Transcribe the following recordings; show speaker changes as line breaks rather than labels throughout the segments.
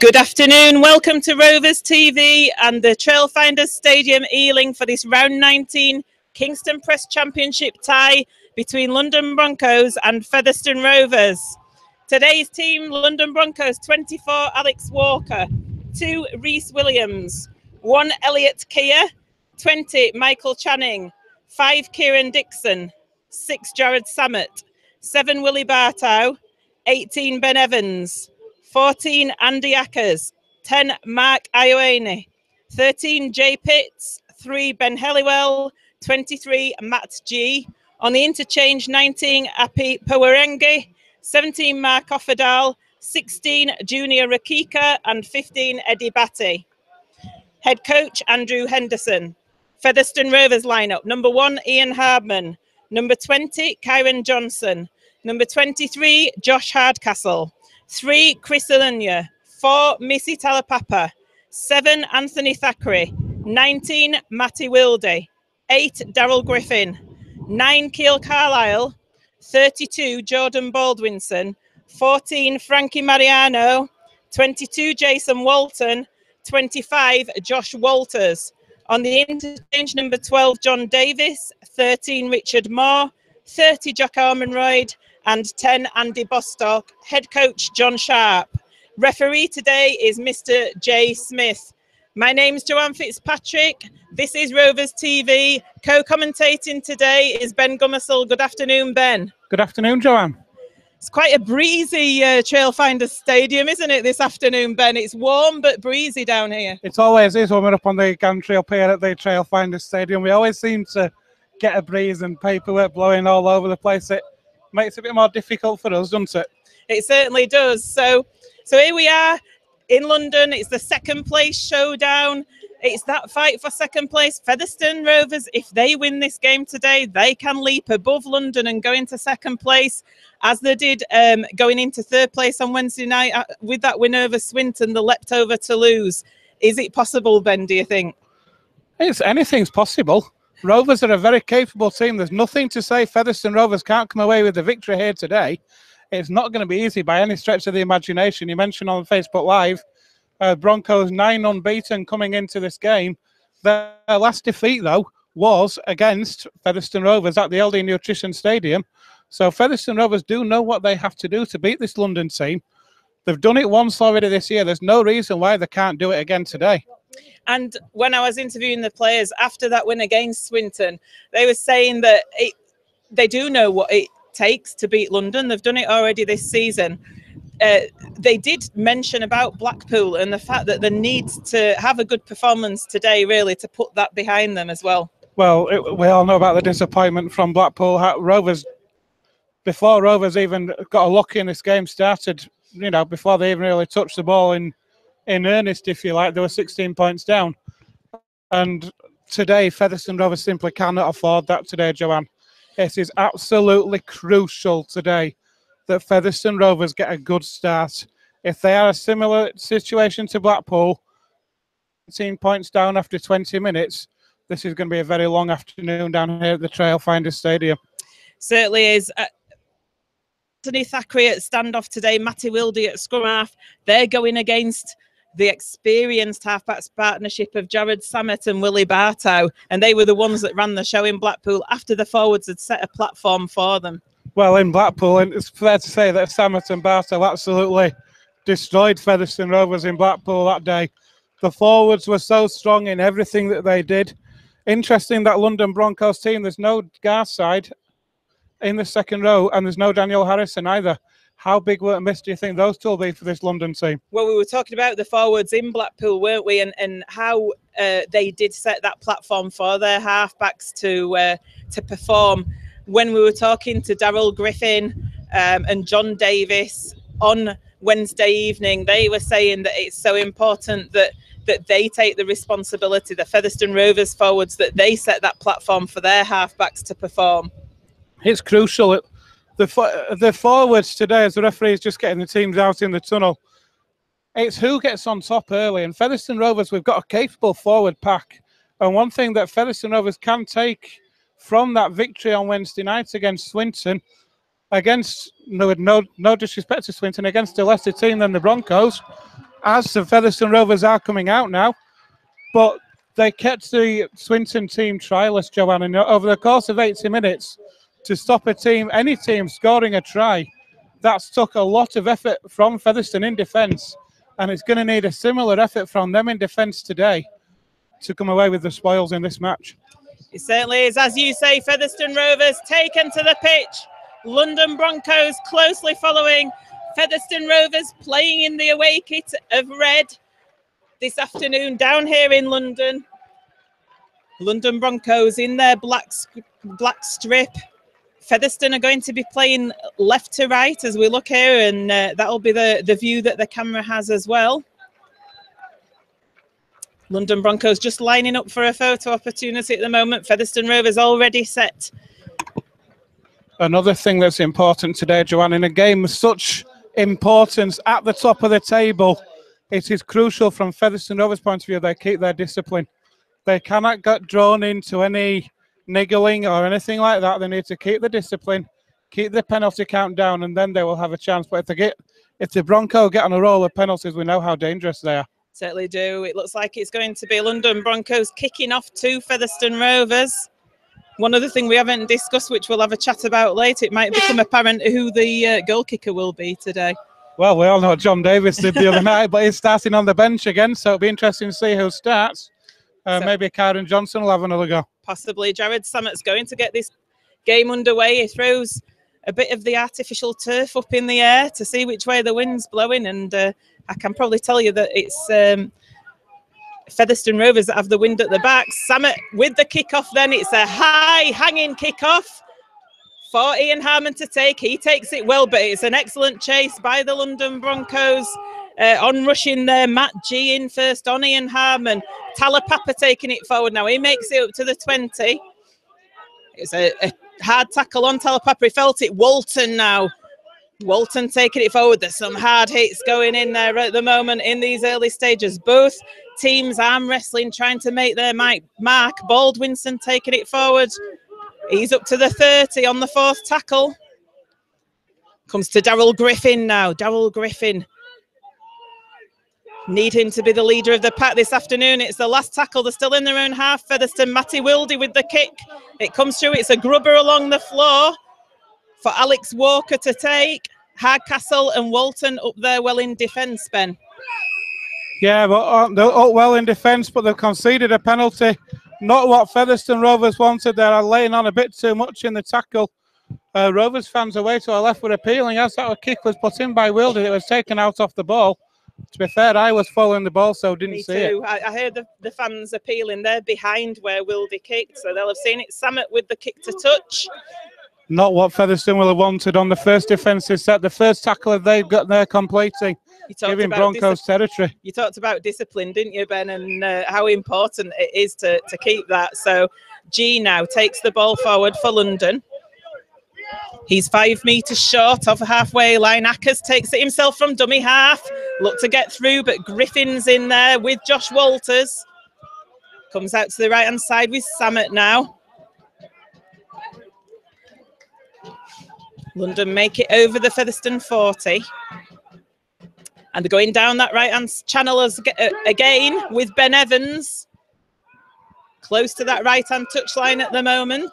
Good afternoon, welcome to Rovers TV and the Trailfinders Stadium Ealing for this round 19 Kingstone Press Championship tie between London Broncos and Featherstone Rovers. Today's team, London Broncos, 24 Alex Walker, 2 Reese Williams, 1 Elliot Keir, 20 Michael Channing, 5 Kieran Dixon, 6 Jared Samet, 7 Willie Bartow, 18 Ben Evans, 14 Andy Ackers, 10 Mark Ioane, 13 Jay Pitts, 3 Ben Helliwell, 23 Matt G. On the interchange, 19 Api Pawarenge, 17 Mark Offerdal, 16 Junior Rakika and 15 Eddie Batty. Head coach Andrew Henderson. Featherstone Rovers lineup: number 1 Ian Hardman, number 20 Kyron Johnson, number 23 Josh Hardcastle, 3 Chris Alunya, 4 Missy Talapapa, 7 Anthony Thackeray, 19 Matty Wilde, 8 Daryl Griffin, 9 Keel Carlisle, 32 Jordan Baldwinson, 14 Frankie Mariano, 22 Jason Walton, 25 Josh Walters. On the interchange, number 12 John Davis, 13 Richard Moore, 30 Jock Ormonroyd, and 10 Andy Bostock. Head coach John Sharp. Referee today is Mr. Jay Smith. My name's Joanne Fitzpatrick. This is Rovers TV. Co-commentating today is Ben Gummersall. Good afternoon, Ben.
Good afternoon, Joanne.
It's quite a breezy Trailfinders Stadium, isn't it, this afternoon, Ben? It's warm but breezy down here.
It always is when we're up on the gantry up here at the Trailfinders Stadium. We always seem to get a breeze and paperwork blowing all over the place. It makes it a bit more difficult for us, doesn't it?
It certainly does. So here we are in London. It's the second place showdown. It's that fight for second place. Featherstone Rovers, if they win this game today, they can leap above London and go into second place, as they did going into third place on Wednesday night with that win over Swinton, the leapt over Toulouse. Is it possible, Ben, do you think?
Anything's possible. Rovers are a very capable team. There's nothing to say Featherstone Rovers can't come away with the victory here today. It's not going to be easy by any stretch of the imagination. You mentioned on Facebook Live, Broncos 9 unbeaten coming into this game. Their last defeat, though, was against Featherstone Rovers at the LD Nutrition Stadium. So Featherstone Rovers do know what they have to do to beat this London team. They've done it once already this year. There's no reason why they can't do it again today.
And when I was interviewing the players after that win against Swinton, they were saying that they do know what it takes to beat London. They've done it already this season. They did mention about Blackpool and the fact that they need to have a good performance today, really, to put that behind them as well.
Well, we all know about the disappointment from Blackpool. Rovers, before Rovers even got a lucky in this game started, you know, before they even really touched the ball in earnest, if you like, they were 16 points down. And today, Featherstone Rovers simply cannot afford that today, Joanne. It is absolutely crucial today that Featherstone Rovers get a good start. If they are a similar situation to Blackpool, 18 points down after 20 minutes, this is going to be a very long afternoon down here at the Trailfinders Stadium.
Certainly is. Anthony Thackeray at standoff today, Matty Wilde at scrum half. They're going against the experienced halfbacks partnership of Jared Samet and Willie Bartow, and they were the ones that ran the show in Blackpool after the forwards had set a platform for them.
Well, in Blackpool, and it's fair to say that Samet and Bartow absolutely destroyed Featherstone Rovers in Blackpool that day. The forwards were so strong in everything that they did. Interesting that London Broncos team, there's no Garside in the second row, and there's no Daniel Harrison either. How big a miss do you think those two will be for this London team? Well,
we were talking about the forwards in Blackpool, weren't we? And how they did set that platform for their halfbacks to perform. When we were talking to Daryl Griffin and John Davis on Wednesday evening, they were saying that it's so important that they take the responsibility, the Featherstone Rovers forwards, that they set that platform for their halfbacks to perform.
It's crucial. The forwards today, as the referee is just getting the teams out in the tunnel, it's who gets on top early. And Featherstone Rovers, we've got a capable forward pack. And one thing that Featherstone Rovers can take from that victory on Wednesday night against Swinton, against, no disrespect to Swinton, against a lesser team than the Broncos, as the Featherstone Rovers are coming out now. But they kept the Swinton team tryless, Joanne, and over the course of 80 minutes to stop a team, any team, scoring a try. That's took a lot of effort from Featherstone in defence, and it's going to need a similar effort from them in defence today to come away with the spoils in this match.
It certainly is. As you say, Featherstone Rovers taken to the pitch. London Broncos closely following. Featherstone Rovers playing in the away kit of red this afternoon down here in London. London Broncos in their black strip. Featherstone are going to be playing left to right as we look here, and that'll be the view that the camera has as well. London Broncos just lining up for a photo opportunity at the moment. Featherstone Rovers already set.
Another thing that's important today, Joanne, in a game of such importance at the top of the table, it is crucial from Featherstone Rovers' point of view they keep their discipline. They cannot get drawn into any niggling or anything like that. They need to keep the discipline, keep the penalty count down, and then they will have a chance. But if the Broncos get on a roll of penalties, we know how dangerous they are.
Certainly do. It looks like it's going to be London Broncos kicking off to Featherstone Rovers. One other thing we haven't discussed, which we'll have a chat about later, it might become apparent who the goal kicker will be today.
Well, we all know what John Davis did the other night, but he's starting on the bench again, so it'll be interesting to see who starts. Maybe Karen Johnson will have another go.
Possibly. Jared Sammett's going to get this game underway. He throws a bit of the artificial turf up in the air to see which way the wind's blowing, and I can probably tell you that it's Featherstone Rovers that have the wind at the back. Sammett with the kickoff then. It's a high hanging kickoff for Ian Harmon to take. He takes it well, but it's an excellent chase by the London Broncos. On rushing there, Matt G in first on Ian Harmon. Talapapa taking it forward now. He makes it up to the 20. It's a hard tackle on Talapapa. He felt it. Walton now. Walton taking it forward. There's some hard hits going in there at the moment in these early stages. Both teams arm wrestling, trying to make their mark. Baldwinson taking it forward. He's up to the 30 on the fourth tackle. Comes to Daryl Griffin now. Daryl Griffin. Need him to be the leader of the pack this afternoon. It's the last tackle. They're still in their own half. Featherstone, Matty Wildy with the kick. It comes through. It's a grubber along the floor for Alex Walker to take. Hardcastle and Walton up there well in defence, Ben.
Yeah, but they're up well in defence, but they've conceded a penalty. Not what Featherstone Rovers wanted. They're laying on a bit too much in the tackle. Rovers fans away to our left were appealing as that kick was put in by Wildy. It was taken out off the ball. To be fair, I was following the ball, so didn't see it.
I heard the fans appealing. They're behind where Wildy kicked, so they'll have seen it. Sammett with the kick to touch.
Not what Featherstone will have wanted on the first defensive set. The first tackle they've got there completing, giving Broncos territory.
You talked about discipline, didn't you, Ben, and how important it is to keep that. So G now takes the ball forward for London. He's 5 metres short of the halfway line. Ackers takes it himself from dummy half. Look to get through, but Griffin's in there with Josh Walters. Comes out to the right-hand side with Sammett now. London make it over the Featherstone 40. And they're going down that right-hand channel again with Ben Evans. Close to that right-hand touchline at the moment.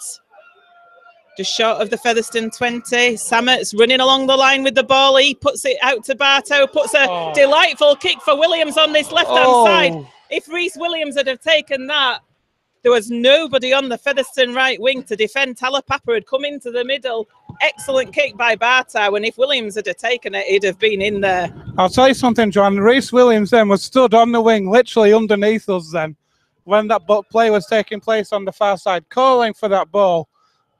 Just short of the Featherstone 20. Sammett's running along the line with the ball. He puts it out to Bartow. Puts a delightful kick for Williams on this left-hand side. If Rhys Williams had have taken that, there was nobody on the Featherstone right wing to defend. Talapapa had come into the middle. Excellent kick by Bartow. And if Williams had have taken it, he'd have been in there.
I'll tell you something, John. Rhys Williams then was stood on the wing, literally underneath us then, when that play was taking place on the far side, calling for that ball.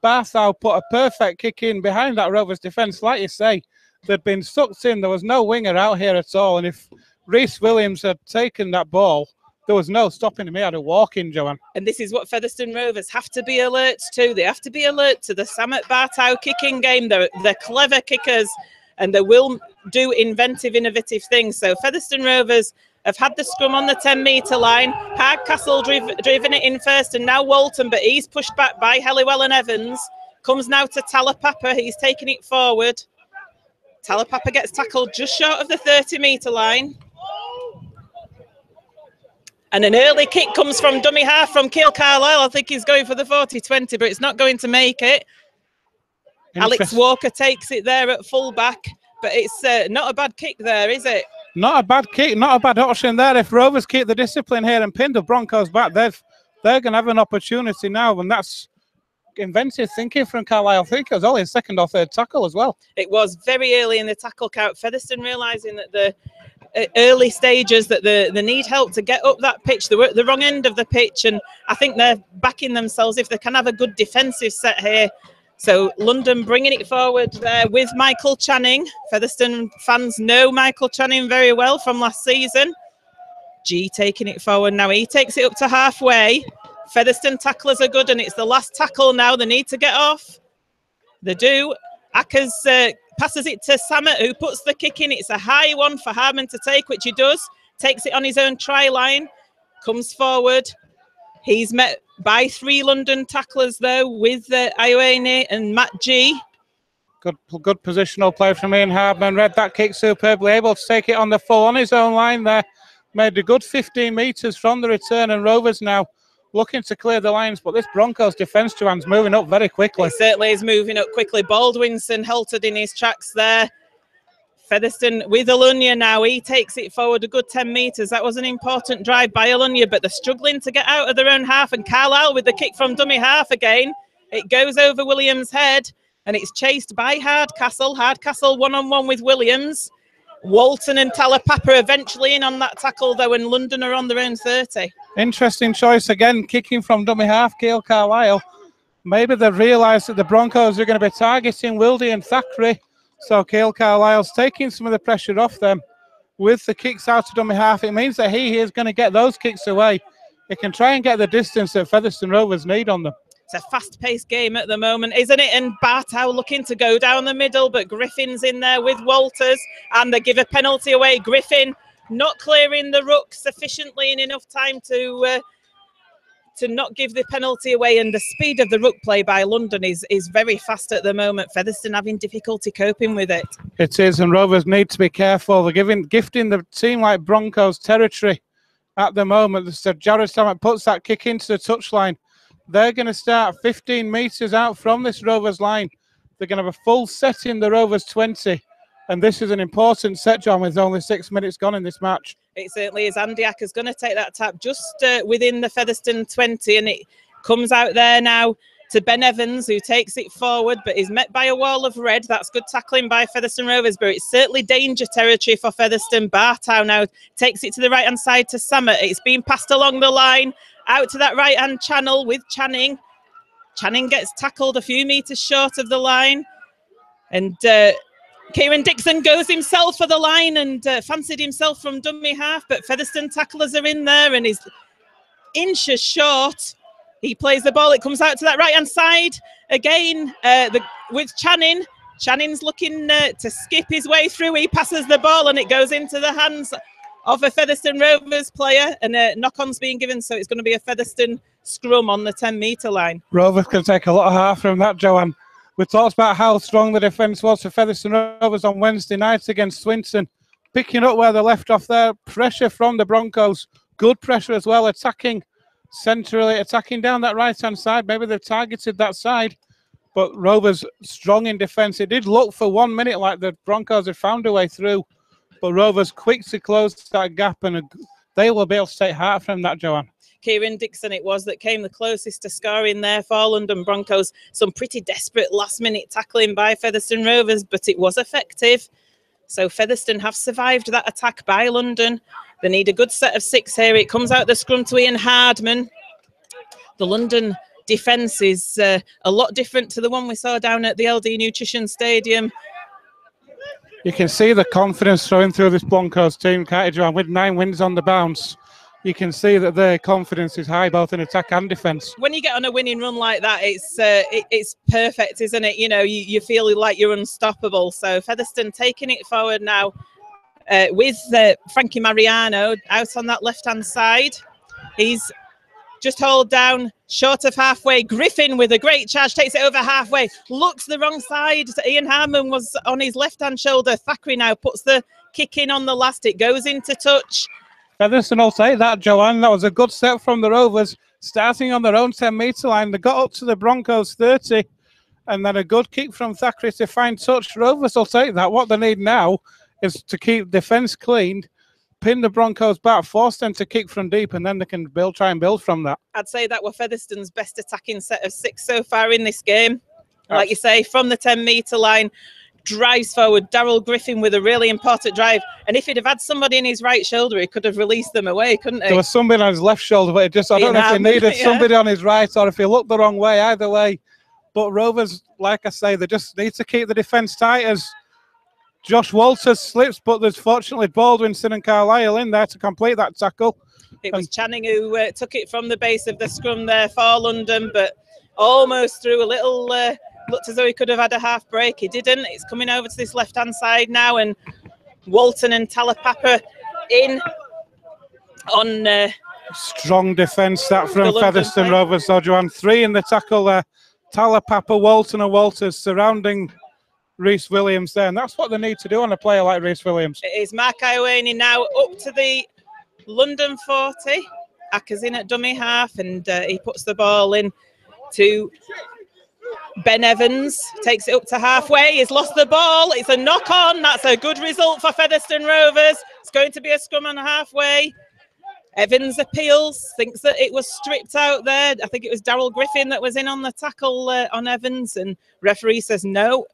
Bartow put a perfect kick in behind that Rovers defence. Like you say, they'd been sucked in. There was no winger out here at all. And if Rhys Williams had taken that ball, there was no stopping him. He had a walk in, Joanne.
And this is what Featherstone Rovers have to be alert to. They have to be alert to the Sammett Bartow kicking game. They're clever kickers and they will do innovative things. So Featherstone Rovers have had the scrum on the 10-metre line. Hardcastle driven it in first, and now Walton, but he's pushed back by Helliwell and Evans. Comes now to Talapapa. He's taking it forward. Talapapa gets tackled just short of the 30-metre line. And an early kick comes from dummy half from Keil Carlisle. I think he's going for the 40-20, but it's not going to make it. Alex Walker takes it there at full-back, but it's not a bad kick there, is it?
Not a bad kick, not a bad option there. If Rovers keep the discipline here and pin the Broncos back, they're going to have an opportunity now, and that's inventive thinking from Carlisle. I think it was only a second or third tackle as well.
It was very early in the tackle count. Featherstone realising that the early stages that they need help to get up that pitch. They were at the wrong end of the pitch, and I think they're backing themselves if they can have a good defensive set here. So London bringing it forward there with Michael Channing. Featherstone fans know Michael Channing very well from last season. G taking it forward now. He takes it up to halfway. Featherstone tacklers are good, and it's the last tackle now. They need to get off. They do. Ackers passes it to Samet, who puts the kick in. It's a high one for Harmon to take, which he does. Takes it on his own try line. Comes forward. He's met by 3 London tacklers, though, with Ioane and Matt G.
Good positional play from Ian Hardman. Read that kick superbly, able to take it on the full on his own line there. Made a good 15 metres from the return, and Rovers now looking to clear the lines, but this Broncos defence, Joanne's moving up very quickly.
It certainly is moving up quickly. Baldwinson halted in his tracks there. Featherstone with Alunya now. He takes it forward a good 10 metres. That was an important drive by Alunya, but they're struggling to get out of their own half. And Carlisle with the kick from dummy half again. It goes over Williams' head, and it's chased by Hardcastle. Hardcastle one-on-one with Williams. Walton and Talapapa eventually in on that tackle, though, and London are on their own 30.
Interesting choice again, kicking from dummy half, Keil Carlisle. Maybe they've realised that the Broncos are going to be targeting Wildy and Thackeray. So Keil Carlisle's taking some of the pressure off them with the kicks out to dummy half. It means that he is going to get those kicks away. He can try and get the distance that Featherstone Rovers need on them.
It's a fast-paced game at the moment, isn't it? And Bartow looking to go down the middle, but Griffin's in there with Walters, and they give a penalty away. Griffin not clearing the ruck sufficiently in enough time to not give the penalty away, and the speed of the ruck play by London is very fast at the moment. Featherstone having difficulty coping with it.
It is, and Rovers need to be careful. They're gifting the team like Broncos territory at the moment. So Jared Samet puts that kick into the touchline. They're going to start 15 metres out from this Rovers line. They're going to have a full set in the Rovers 20. And this is an important set, John, with only 6 minutes gone in this match.
It certainly is. Andy Acker's going to take that tap just within the Featherstone 20. And it comes out there now to Ben Evans, who takes it forward, but is met by a wall of red. That's good tackling by Featherstone Rovers, but it's certainly danger territory for Featherstone. Bartow now takes it to the right-hand side to Samet. It's being passed along the line, out to that right-hand channel with Channing. Channing gets tackled a few metres short of the line. And Kieran Dixon goes himself for the line and fancied himself from dummy half, but Featherstone tacklers are in there and is inches short. He plays the ball. It comes out to that right-hand side again with Channing. Channing's looking to skip his way through. He passes the ball and it goes into the hands of a Featherstone Rovers player, and a knock-on's being given, so it's going to be a Featherstone scrum on the 10-metre line.
Rovers can take a lot of half from that, Joanne. We talked about how strong the defence was for Featherstone Rovers on Wednesday night against Swinton. Picking up where they left off there. Pressure from the Broncos. Good pressure as well. Attacking centrally, attacking down that right-hand side. Maybe they've targeted that side. But Rovers strong in defence. It did look for 1 minute like the Broncos had found a way through. But Rovers quick to close that gap, and they will be able to take heart from that, Joanne.
Kieran Dixon it was that came the closest to scoring there for London Broncos. Some pretty desperate last-minute tackling by Featherstone Rovers, but it was effective. So Featherstone have survived that attack by London. They need a good set of 6 here. It comes out the scrum to Ian Hardman. The London defence is a lot different to the one we saw down at the LD Nutrition Stadium.
You can see the confidence flowing through this Broncos team, can't you, Joanne? With 9 wins on the bounce, you can see that their confidence is high, both in attack and defence.
When you get on a winning run like that, it's perfect, isn't it? You know, you feel like you're unstoppable. So Featherstone taking it forward now with Frankie Mariano out on that left-hand side. He's just hold down, short of halfway. Griffin with a great charge, takes it over halfway, looks the wrong side. Ian Harmon was on his left-hand shoulder. Thackeray now puts the kick in on the last. It goes into touch.
Featherstone will take that, Joanne. That was a good set from the Rovers, starting on their own 10-metre line. They got up to the Broncos 30, and then a good kick from Thackeray to find touch. Rovers will take that. What they need now is to keep defence clean, pin the Broncos back, force them to kick from deep, and then they can try and build from that.
I'd say that were Featherstone's best attacking set of 6 so far in this game. Like you say, from the 10-metre line, drives forward. Daryl Griffin with a really important drive. And if he'd have had somebody in his right shoulder, he could have released them away, couldn't he?
There was somebody on his left shoulder, but I don't know if he needed somebody on his right or if he looked the wrong way. Either way. But Rovers, like I say, they just need to keep the defence tight as Josh Walters slips, but there's fortunately Baldwinson and Carlisle in there to complete that tackle.
It was Channing who took it from the base of the scrum there for London, but almost through a little... looked as though he could have had a half break. He didn't. It's coming over to this left-hand side now, and Walton and Talapapa in on...
strong defence that from Featherstone Rovers, though, Joanne. 3 in the tackle there. Talapapa, Walton and Walters surrounding Rhys Williams there, and that's what they need to do on a player like Rhys Williams.
It is Mark Iwaney now up to the London 40. Acker's in at dummy half, and he puts the ball in to... Ben Evans takes it up to halfway. He's lost the ball. It's a knock on. That's a good result for Featherstone Rovers. It's going to be a scrum on halfway. Evans appeals, thinks that it was stripped out there. I think it was Daryl Griffin that was in on the tackle on Evans, and referee says no.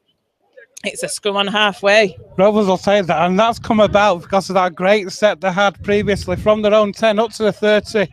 It's a scrum on halfway.
Rovers will take that, and that's come about because of that great set they had previously from their own 10 up to the 30.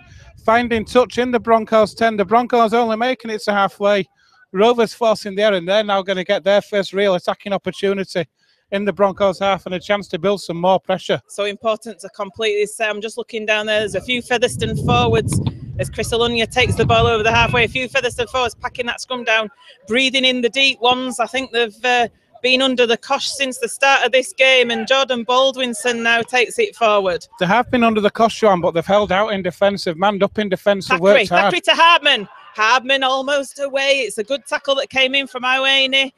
Finding touch in the Broncos 10. The Broncos only making it to halfway. Rovers forcing the error, and they're now going to get their first real attacking opportunity in the Broncos half and a chance to build some more pressure.
So important to complete this set. I'm just looking down there. There's a few Featherstone forwards as Chris Alunya takes the ball over the halfway. A few Featherstone forwards packing that scrum down, breathing in the deep ones. I think they've been under the cosh since the start of this game, and Jordan Baldwinson now takes it forward.
They have been under the cosh, Joanne, but they've held out in defence. They've manned up in defence and worked hard.
Thackeray to Hartman. Hartman almost away. It's a good tackle that came in from Iwaney.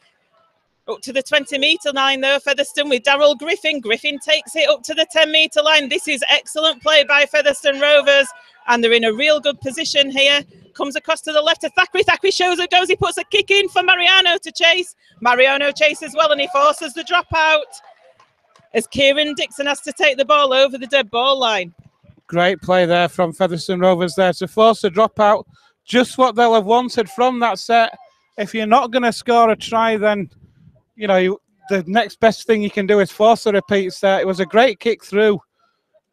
Up to the 20-metre line, though, Featherstone with Daryl Griffin. Griffin takes it up to the 10-metre line. This is excellent play by Featherstone Rovers, and they're in a real good position here. Comes across to the left to Thackeray. Thackeray shows it goes. He puts a kick in for Mariano to chase. Mariano chases well, and he forces the dropout as Kieran Dixon has to take the ball over the dead ball line.
Great play there from Featherstone Rovers there to force a dropout. Just what they'll have wanted from that set. If you're not going to score a try, then, you know, the next best thing you can do is force a repeat set. It was a great kick through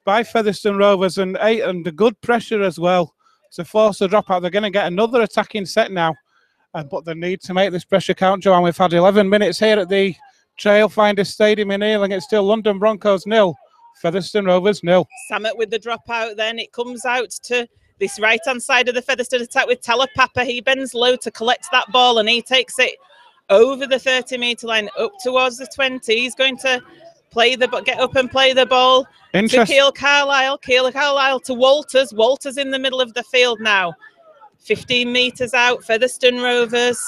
by Featherstone Rovers and the good pressure as well to force a dropout. They're going to get another attacking set now, but they need to make this pressure count, Joanne. We've had 11 minutes here at the Trailfinders Stadium in Ealing. It's still London Broncos 0, Featherstone Rovers 0.
Samet with the dropout then. It comes out to this right-hand side of the Featherstone attack with Talapapa. He bends low to collect that ball, and he takes it over the 30-metre line up towards the 20. He's going to get up and play the ball to Keel Carlisle. Keel Carlisle to Walters. Walters in the middle of the field now. 15 metres out, Featherstone Rovers.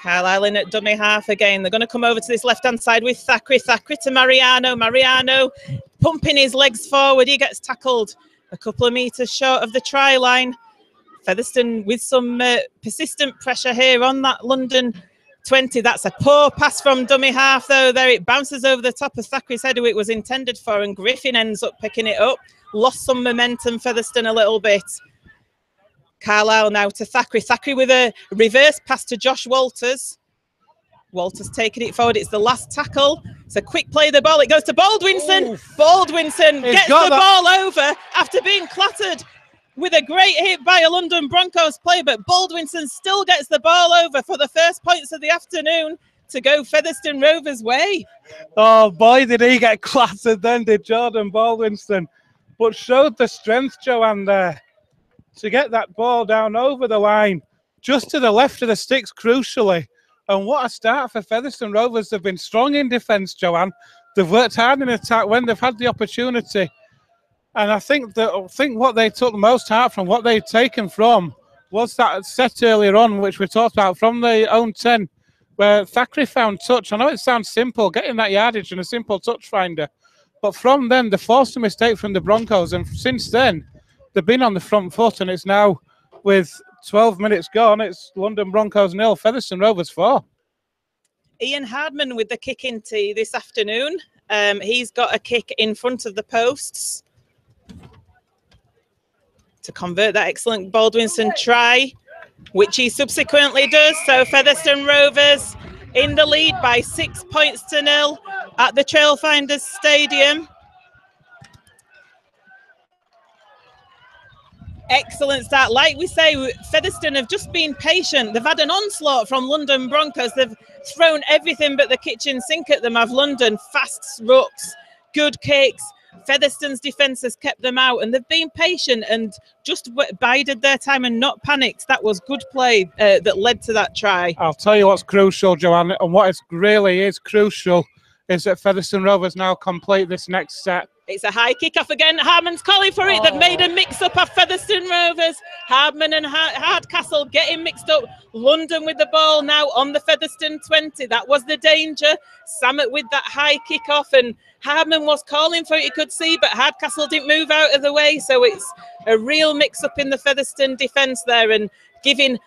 Carlisle in at dummy half again. They're going to come over to this left-hand side with Thackeray. Thackeray to Mariano. Mariano pumping his legs forward. He gets tackled a couple of metres short of the try line. Featherstone with some persistent pressure here on that London 20. That's a poor pass from dummy half, though. There it bounces over the top of Thackeray's head, who it was intended for, and Griffin ends up picking it up. Lost some momentum, Featherstone, a little bit. Carlisle now to Thackeray. Thackeray with a reverse pass to Josh Walters. Walters taking it forward. It's the last tackle. It's a quick play of the ball. It goes to Baldwinson. Oof. Baldwinson gets the ball over after being clattered with a great hit by a London Broncos player, but Baldwinson still gets the ball over for the first points of the afternoon to go Featherstone Rovers' way.
Oh, boy, did he get clattered then, did Jordan Baldwinson. But showed the strength, Joanne, there to get that ball down over the line, just to the left of the sticks, crucially. And what a start for Featherstone Rovers. They've been strong in defence, Joanne. They've worked hard in attack when they've had the opportunity. And I think what they took most heart from, what they'd taken from, was that set earlier on, which we talked about, from the own 10, where Thackeray found touch. I know it sounds simple, getting that yardage and a simple touch finder, But from then, they forced a mistake from the Broncos, and since then, they've been on the front foot, and it's now, with 12 minutes gone, it's London Broncos 0, Featherstone Rovers 4.
Ian Hardman with the kick in tee this afternoon. He's got a kick in front of the posts to convert that excellent Baldwinson try, which he subsequently does. So Featherstone Rovers in the lead by 6 points to 0 at the Trailfinders Stadium. Excellent start. Like we say, Featherstone have just been patient. They've had an onslaught from London Broncos. They've thrown everything but the kitchen sink at them. Of London, fast rucks, good kicks. Featherstone's defence has kept them out, and they've been patient and just bided their time and not panicked. That was good play that led to that try.
I'll tell you what's crucial, Joanne, and what really is crucial is that Featherstone Rovers now complete this next set.
It's a high kick-off again. Hardman's calling for it. They've made a mix-up of Featherstone Rovers. Hardman and Hardcastle getting mixed up. London with the ball now on the Featherstone 20. That was the danger. Samet with that high kick-off, and Hardman was calling for it, you could see, but Hardcastle didn't move out of the way. So it's a real mix-up in the Featherstone defence there, and giving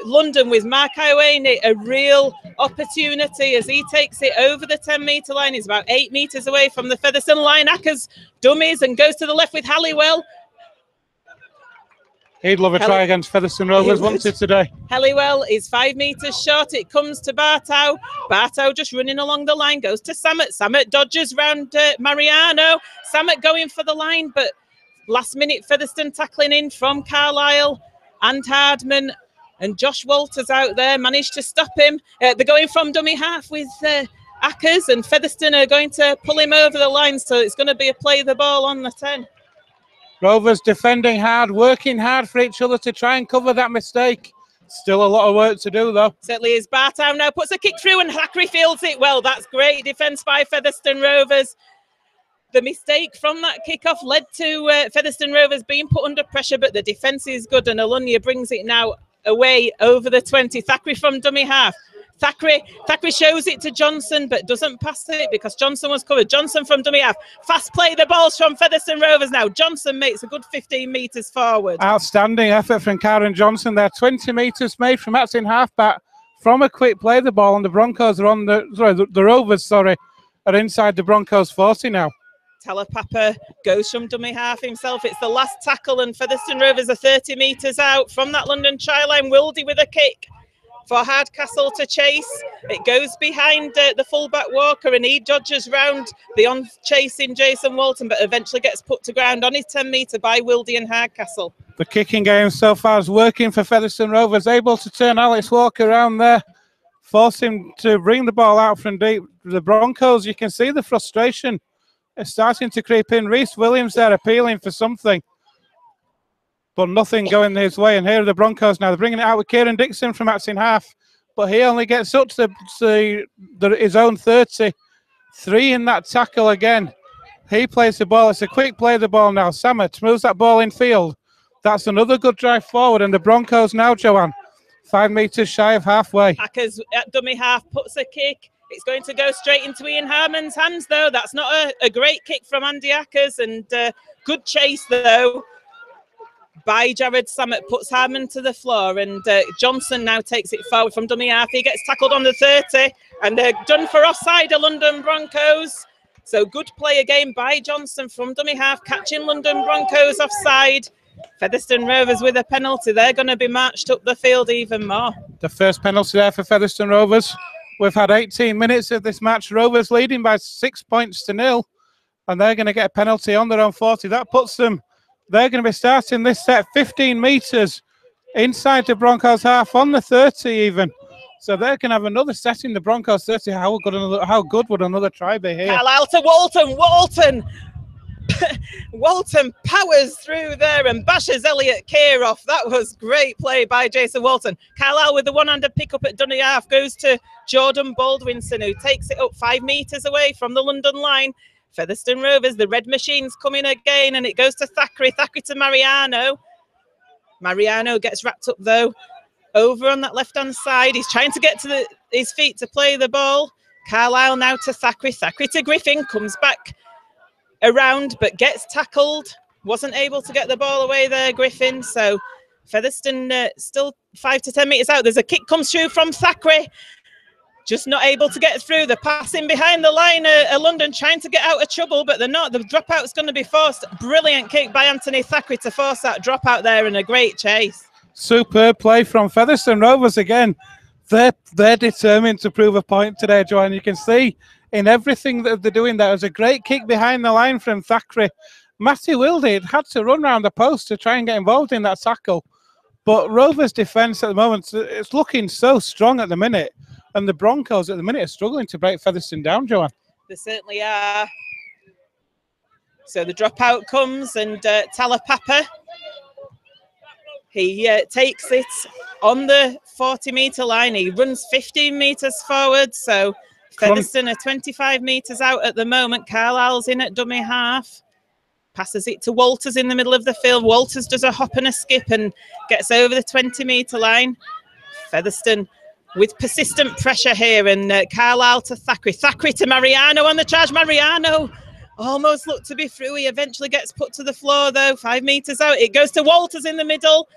London with Mark Iwane a real opportunity as he takes it over the 10-metre line. He's about 8 metres away from the Featherstone line. Ackers dummies and goes to the left with Halliwell.
He'd love a try against Featherstone Rovers, wouldn't he, today?
Halliwell is 5 metres short. It comes to Bartow. Bartow just running along the line, goes to Samet. Samet dodges round Mariano. Samet going for the line, but last minute Featherstone tackling in from Carlisle and Hardman. And Josh Walters out there managed to stop him. They're going from dummy half with Ackers, and Featherstone are going to pull him over the line. So it's going to be a play the ball on the 10.
Rovers defending hard, working hard for each other to try and cover that mistake. Still a lot of work to do, though.
Certainly is. Bartow now puts a kick through, and Thackeray fields it well. That's great defence by Featherstone Rovers. The mistake from that kickoff led to Featherstone Rovers being put under pressure, but the defence is good, and Alunya brings it now away over the 20. Thackeray from dummy half. Thackeray shows it to Johnson, but doesn't pass it because Johnson was covered. Johnson from dummy half. Fast play, the ball's from Featherstone Rovers now. Johnson makes a good 15 metres forward.
Outstanding effort from Karen Johnson there. 20 metres made from that's in halfback from a quick play the ball, and the Broncos are on the Rovers, are inside the Broncos 40 now.
Talapapa goes from dummy half himself. It's the last tackle, and Featherstone Rovers are 30 metres out from that London try line. Wildy with a kick for Hardcastle to chase. It goes behind the fullback Walker, and he dodges round the on-chasing Jason Walton, but eventually gets put to ground on his 10-metre by Wildy and Hardcastle.
The kicking game so far is working for Featherstone Rovers, able to turn Alex Walker around there, force him to bring the ball out from deep. The Broncos, you can see the frustration. It's starting to creep in. Reece Williams there appealing for something, but nothing going his way. And here are the Broncos now. They're bringing it out with Kieran Dixon from in half, but he only gets up to his own 30. 3 in that tackle again. He plays the ball. It's a quick play the ball now. Samet moves that ball in field. That's another good drive forward. And the Broncos now, Joanne, 5 metres shy of halfway.
Ackers at dummy half puts a kick. It's going to go straight into Ian Harmon's hands, though. That's not a great kick from Andy Ackers, and good chase, though, by Jared Samet. Puts Harmon to the floor, and Johnson now takes it forward from dummy half. He gets tackled on the 30, and they're done for offside, the London Broncos. So good play again by Johnson from dummy half, catching London Broncos offside. Featherstone Rovers with a penalty. They're going to be marched up the field even more.
The first penalty there for Featherstone Rovers. We've had 18 minutes of this match. Rovers leading by 6 points to 0, and they're going to get a penalty on their own 40. That puts them, they're going to be starting this set 15 metres inside the Broncos half, on the 30 even. So they can have another set in the Broncos 30. How good would another try be here?
Carlisle to Walton. Walton powers through there and bashes Elliot Keir off. That was great play by Jason Walton. Carlisle with the one-handed pick-up at dummy half goes to Jordan Baldwinson, who takes it up 5 metres away from the London line. Featherstone Rovers, the red machine's coming again, and it goes to Thackeray. Thackeray to Mariano. Mariano gets wrapped up, though, over on that left-hand side. He's trying to get to his feet to play the ball. Carlisle now to Thackeray. Thackeray to Griffin, comes back around, but gets tackled. Wasn't able to get the ball away there, Griffin. So Featherstone still 5 to 10 metres out. There's a kick comes through from Thackeray. Just not able to get through. They're passing behind the line. London trying to get out of trouble, but they're not. The dropout's going to be forced. Brilliant kick by Anthony Thackeray to force that dropout there, and a great chase.
Superb play from Featherstone Rovers again. They're determined to prove a point today, Joanne. You can see in everything that they're doing there. It was a great kick behind the line from Thackeray. Matthew Wilde had to run round the post to try and get involved in that tackle. But Rovers' defence at the moment, it's looking so strong at the minute. And the Broncos at the minute are struggling to break Featherstone down, Joanne.
They certainly are. So the dropout comes, and Talapapa, he takes it on the 40-metre line. He runs 15 metres forward. So Featherstone are 25 metres out at the moment. Carlisle's in at dummy half. Passes it to Walters in the middle of the field. Walters does a hop and a skip and gets over the 20-metre line. Featherstone with persistent pressure here, and Carlisle to Thackeray. Thackeray to Mariano on the charge. Mariano almost looked to be through. He eventually gets put to the floor, though. 5 metres out. It goes to Walters in the middle.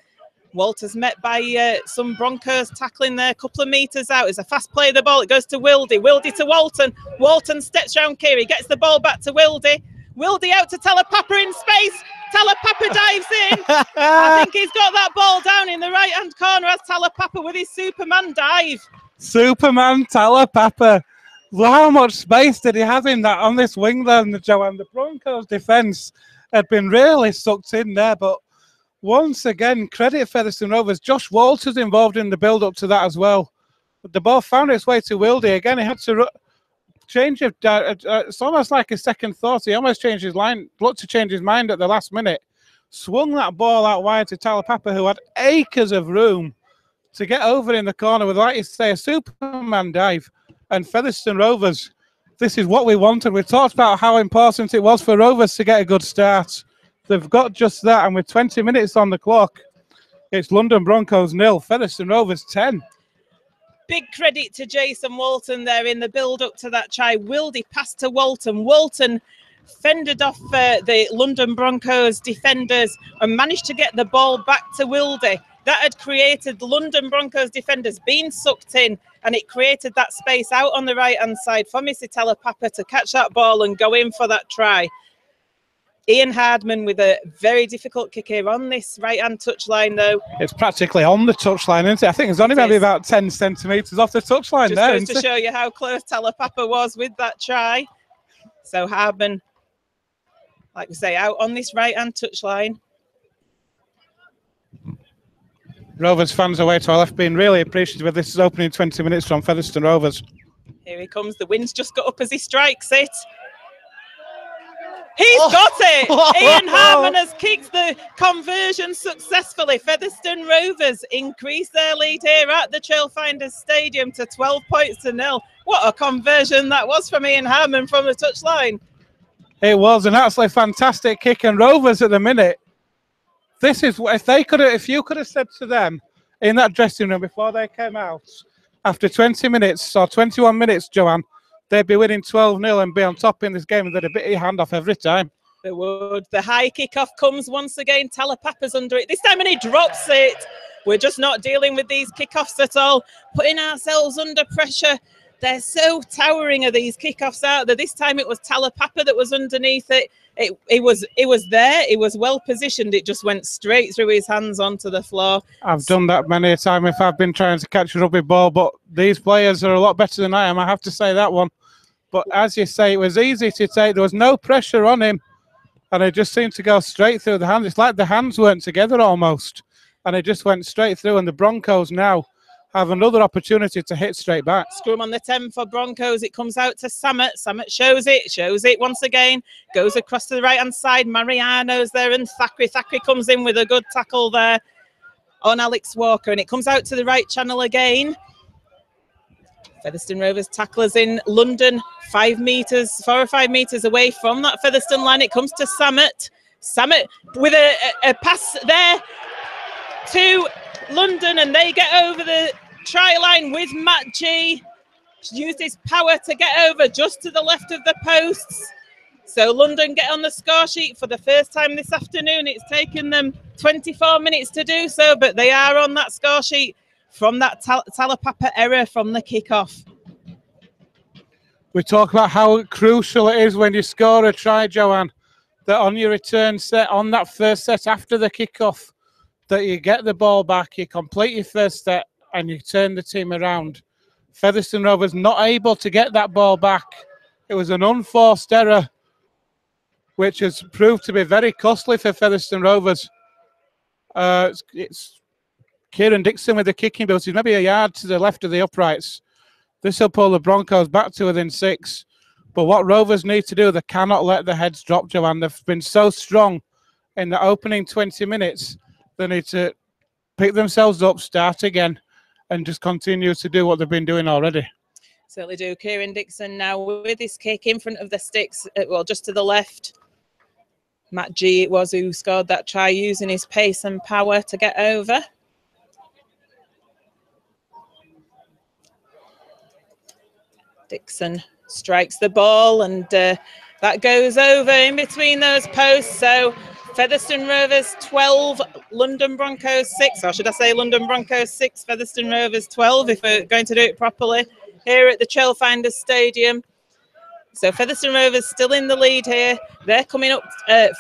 Walters met by some Broncos tackling there. A couple of metres out. It's a fast play of the ball. It goes to Wilde. Wilde to Walton. Walton steps round Kiri. Gets the ball back to Wilde. Wilde out to Talapapa in space. Talapapa dives in. I think he's got that ball down in the right-hand corner as Talapapa with his Superman dive.
Superman Talapapa. How much space did he have in that on this wing there, Joanne? The Broncos' defence had been really sucked in there, but once again, credit Featherstone Rovers. Josh Walters involved in the build-up to that as well. But the ball found its way to Wilde. Again, he had to change of it's almost like a second thought. He almost changed his line, looked to change his mind at the last minute, swung that ball out wide to Talapapa, who had acres of room to get over in the corner with, like you say, a Superman dive. And Featherstone Rovers, this is what we wanted. We talked about how important it was for Rovers to get a good start. They've got just that, and with 20 minutes on the clock, it's London Broncos 0, Featherstone Rovers 10.
Big credit to Jason Walton there in the build-up to that try. Wilde passed to Walton. Walton fended off the London Broncos defenders and managed to get the ball back to Wilde. That had created the London Broncos defenders being sucked in, and it created that space out on the right-hand side for Missy Talapapa to catch that ball and go in for that try. Ian Hardman with a very difficult kick here on this right-hand touchline, though.
It's practically on the touchline, isn't it? I think it's only maybe about 10 centimetres off the touchline there.
Just goes to show you how close Talapapa was with that try. So Hardman, like we say, out on this right-hand touchline.
Rovers fans away to our left being really appreciative of this opening 20 minutes from Featherstone Rovers.
Here he comes. The wind's just got up as he strikes it. He's got it! Ian Harmon has kicked the conversion successfully. Featherstone Rovers increase their lead here at the Trailfinders Stadium to 12 points to 0. What a conversion that was from Ian Harmon from the touchline.
It was an absolutely fantastic kick, and Rovers at the minute, this is what if you could have said to them in that dressing room before they came out, after 20 minutes or 21 minutes, Joanne, they'd be winning 12-0 and be on top in this game, and they'd have bit your hand off every time.
They would. The high kick-off comes once again. Talapapa's under it this time, and he drops it. We're just not dealing with these kick-offs at all, putting ourselves under pressure. They're so towering of these kick-offs out there. This time it was Talapapa that was underneath it. It was there. It was well positioned. It just went straight through his hands onto the floor.
I've done that many a time if I've been trying to catch a rugby ball, but these players are a lot better than I am. I have to say that one. But as you say, it was easy to take. There was no pressure on him, and it just seemed to go straight through the hands. It's like the hands weren't together almost, and it just went straight through. And the Broncos now have another opportunity to hit straight back.
Scrum on the 10 for Broncos. It comes out to Samet. Samet shows it once again. Goes across to the right-hand side. Mariano's there, and Thackeray. Thackeray comes in with a good tackle there on Alex Walker, and it comes out to the right channel again. Featherstone Rovers tacklers in London, 4 or 5 metres away from that Featherstone line. It comes to Samet. Samet with a pass there to London, and they get over the try line with Matt G. Used his power to get over just to the left of the posts. So London get on the score sheet for the first time this afternoon. It's taken them 24 minutes to do so, but they are on that score sheet from that Talapapa error from the kickoff.
We talk about how crucial it is when you score a try, Joanne, that on your return set, on that first set after the kickoff, that you get the ball back, you complete your first set, and you turn the team around. Featherstone Rovers not able to get that ball back. It was an unforced error, which has proved to be very costly for Featherstone Rovers. It's Kieran Dixon with the kicking ability, maybe a yard to the left of the uprights. This will pull the Broncos back to within 6. But what Rovers need to do, they cannot let the heads drop, Joanne. They've been so strong in the opening 20 minutes. They need to pick themselves up, start again, and just continue to do what they've been doing already.
Certainly do. Kieran Dixon now with his kick in front of the sticks, well, just to the left. Matt G it was who scored that try, using his pace and power to get over. Dixon strikes the ball, and that goes over in between those posts. So Featherstone Rovers 12, London Broncos 6, or should I say London Broncos 6, Featherstone Rovers 12, if we're going to do it properly, here at the Trailfinders Stadium. So Featherstone Rovers still in the lead here. They're coming up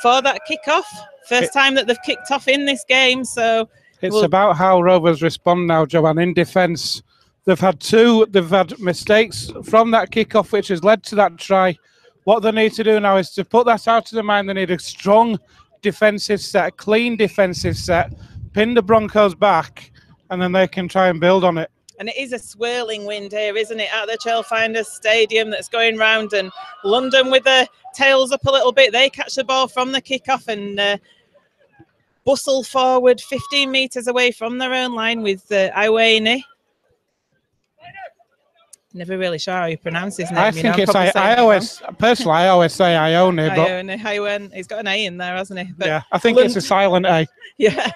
for that kickoff. First time that they've kicked off in this game. So
it's about how Rovers respond now, Joanne, in defence. They've had mistakes from that kickoff, which has led to that try. What they need to do now is to put that out of their mind. They need a strong defensive set, a clean defensive set, pin the Broncos back, and then they can try and build on it.
And it is a swirling wind here, isn't it, at the Trailfinders Stadium that's going round. And London with their tails up a little bit. They catch the ball from the kickoff and bustle forward 15 metres away from their own line with Iwane. Never really sure how you pronounce his name.
I think it's I always say Ione, but
Ione. He's got an A in there, hasn't he? But
yeah, I think it's a silent A.
Yeah,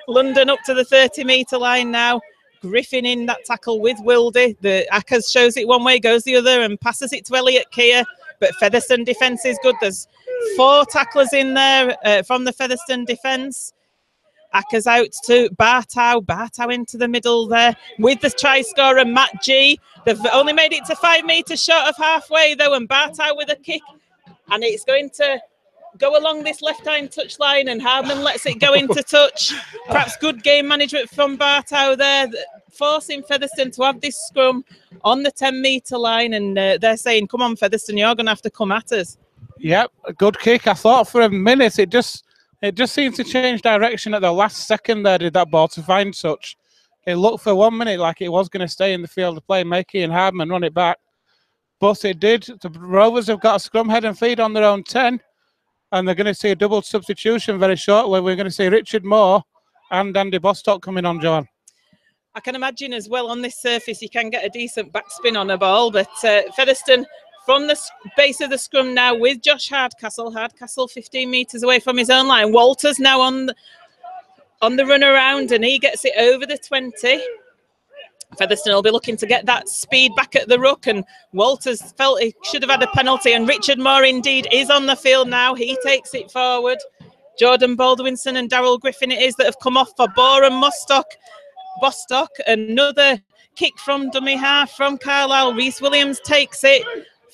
London up to the 30-metre line now. Griffin in that tackle with Wildy. The Ackers shows it one way, goes the other, and passes it to Elliot Keir. But Featherstone defence is good. There's 4 tacklers in there from the Featherstone defence. Ackers out to Bartow. Bartow into the middle there with the try scorer, Matt G. They've only made it to 5 metres short of halfway, though, and Bartow with a kick. And it's going to go along this left-hand touch line, and Hardman lets it go into touch. Perhaps good game management from Bartow there, forcing Featherstone to have this scrum on the 10-metre line. And they're saying, come on, Featherstone, you're going to have to come at us. Yep,
a good kick. I thought for a minute it just seemed to change direction at the last second there, did that ball, to find touch. It looked for 1 minute like it was going to stay in the field of play, Makey and Hardman run it back. But it did. The Rovers have got a scrum head and feed on their own 10, and they're going to see a double substitution very shortly. We're going to see Richard Moore and Andy Bostock coming on, Joanne.
I can imagine as well on this surface you can get a decent backspin on a ball, but Featherstone from the base of the scrum now with Josh Hardcastle. Hardcastle 15 metres away from his own line. Walters now on the run around, and he gets it over the 20. Featherstone will be looking to get that speed back at the ruck, and Walters felt he should have had a penalty, and Richard Moore indeed is on the field now. He takes it forward. Jordan Baldwinson and Darryl Griffin it is that have come off for Bohr and Bostock. Another kick from dummy half from Carlisle. Rhys Williams takes it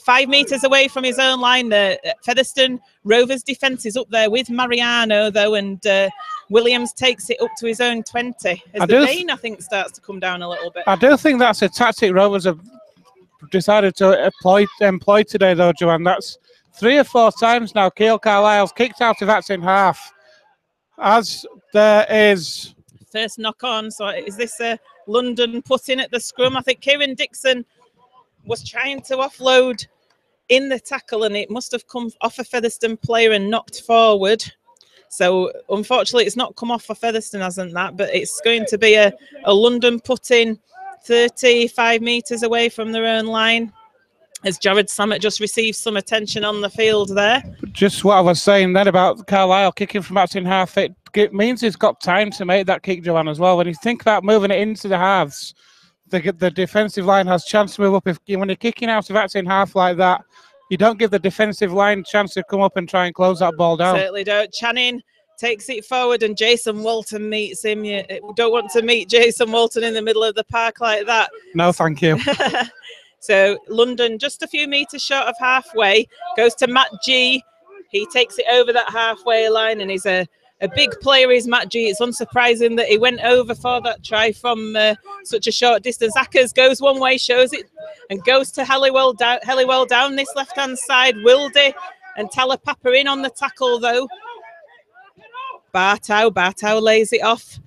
5 metres away from his own line. Featherstone Rovers defence is up there with Mariano, though, and Williams takes it up to his own 20. As the rain, I think, starts to come down a little bit.
I do think that's a tactic Rovers have decided to employ today, though, Joanne. That's 3 or 4 times now Keil Carlisle's kicked out of that in half. As there is...
First knock on. So is this a London put in at the scrum? I think Kieran Dixon was trying to offload in the tackle, and it must have come off a Featherstone player and knocked forward. So unfortunately it's not come off for Featherstone, hasn't that? But it's going to be a London put in 35 metres away from their own line, as Jared Samet just received some attention on the field there.
Just what I was saying then about Carlisle kicking from out in half, it means he's got time to make that kick, Joanne, as well. When you think about moving it into the halves, the defensive line has chance to move up. When you're kicking out of that in half like that, you don't give the defensive line chance to come up and try and close that ball down.
Certainly don't. Channing takes it forward and Jason Walton meets him. You don't want to meet Jason Walton in the middle of the park like that.
No, thank you.
So London just a few metres short of halfway, goes to Matt G. He takes it over that halfway line and he's a big player is Matt G. It's unsurprising that he went over for that try from such a short distance. Ackers goes one way, shows it, and goes to Halliwell down this left-hand side. Wilde and Talapapa in on the tackle, though. Bartow lays it off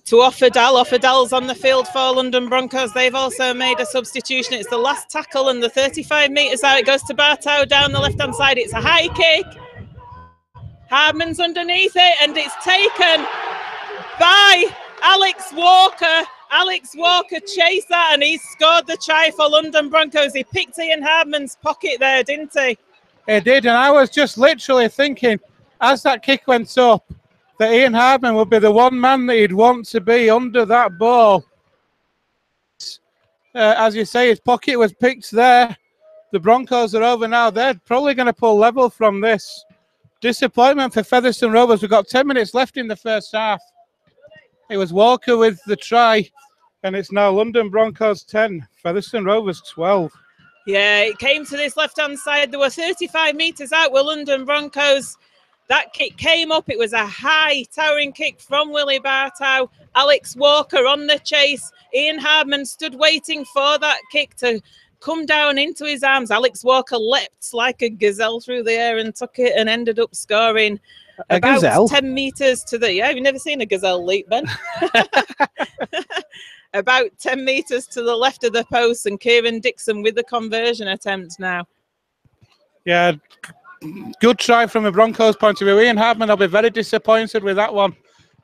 to Offerdal. Offerdal's on the field for London Broncos. They've also made a substitution. It's the last tackle and the 35 metres out. It goes to Bartow down the left-hand side. It's a high kick. Hardman's underneath it and it's taken by Alex Walker. Alex Walker chased that and he scored the try for London Broncos. He picked Ian Hardman's pocket there, didn't he?
He did, and I was just literally thinking, as that kick went up, that Ian Hardman would be the one man that he'd want to be under that ball. As you say, his pocket was picked there. The Broncos are over now. They're probably going to pull level from this. Disappointment for Featherstone Rovers. We've got 10 minutes left in the first half. It was Walker with the try, and it's now London Broncos 10, Featherstone Rovers 12.
Yeah, it came to this left-hand side. There were 35 metres out with London Broncos. That kick came up. It was a high, towering kick from Willie Bartow. Alex Walker on the chase. Ian Hardman stood waiting for that kick to come down into his arms. Alex Walker leapt like a gazelle through the air and took it and ended up scoring about
gazelle?
10 metres to the... Yeah, you've never seen a gazelle leap, Ben. About 10 metres to the left of the post, and Kieran Dixon with the conversion attempt now.
Yeah, good try from a Broncos point of view. Ian Hardman will be very disappointed with that one.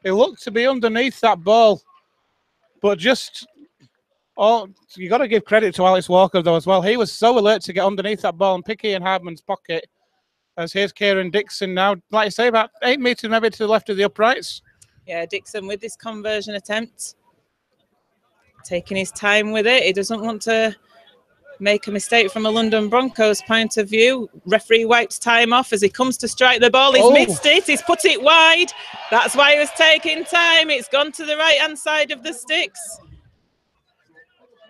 He looked to be underneath that ball, but just... Oh, you got to give credit to Alex Walker, though, as well. He was so alert to get underneath that ball and pick Ian Hardman's pocket. As here's Kieran Dixon now, like I say, about 8 metres maybe to the left of the uprights.
Yeah, Dixon with this conversion attempt. Taking his time with it. He doesn't want to make a mistake from a London Broncos point of view. Referee wipes time off as he comes to strike the ball. He's missed it. He's put it wide. That's why he was taking time. It's gone to the right-hand side of the sticks.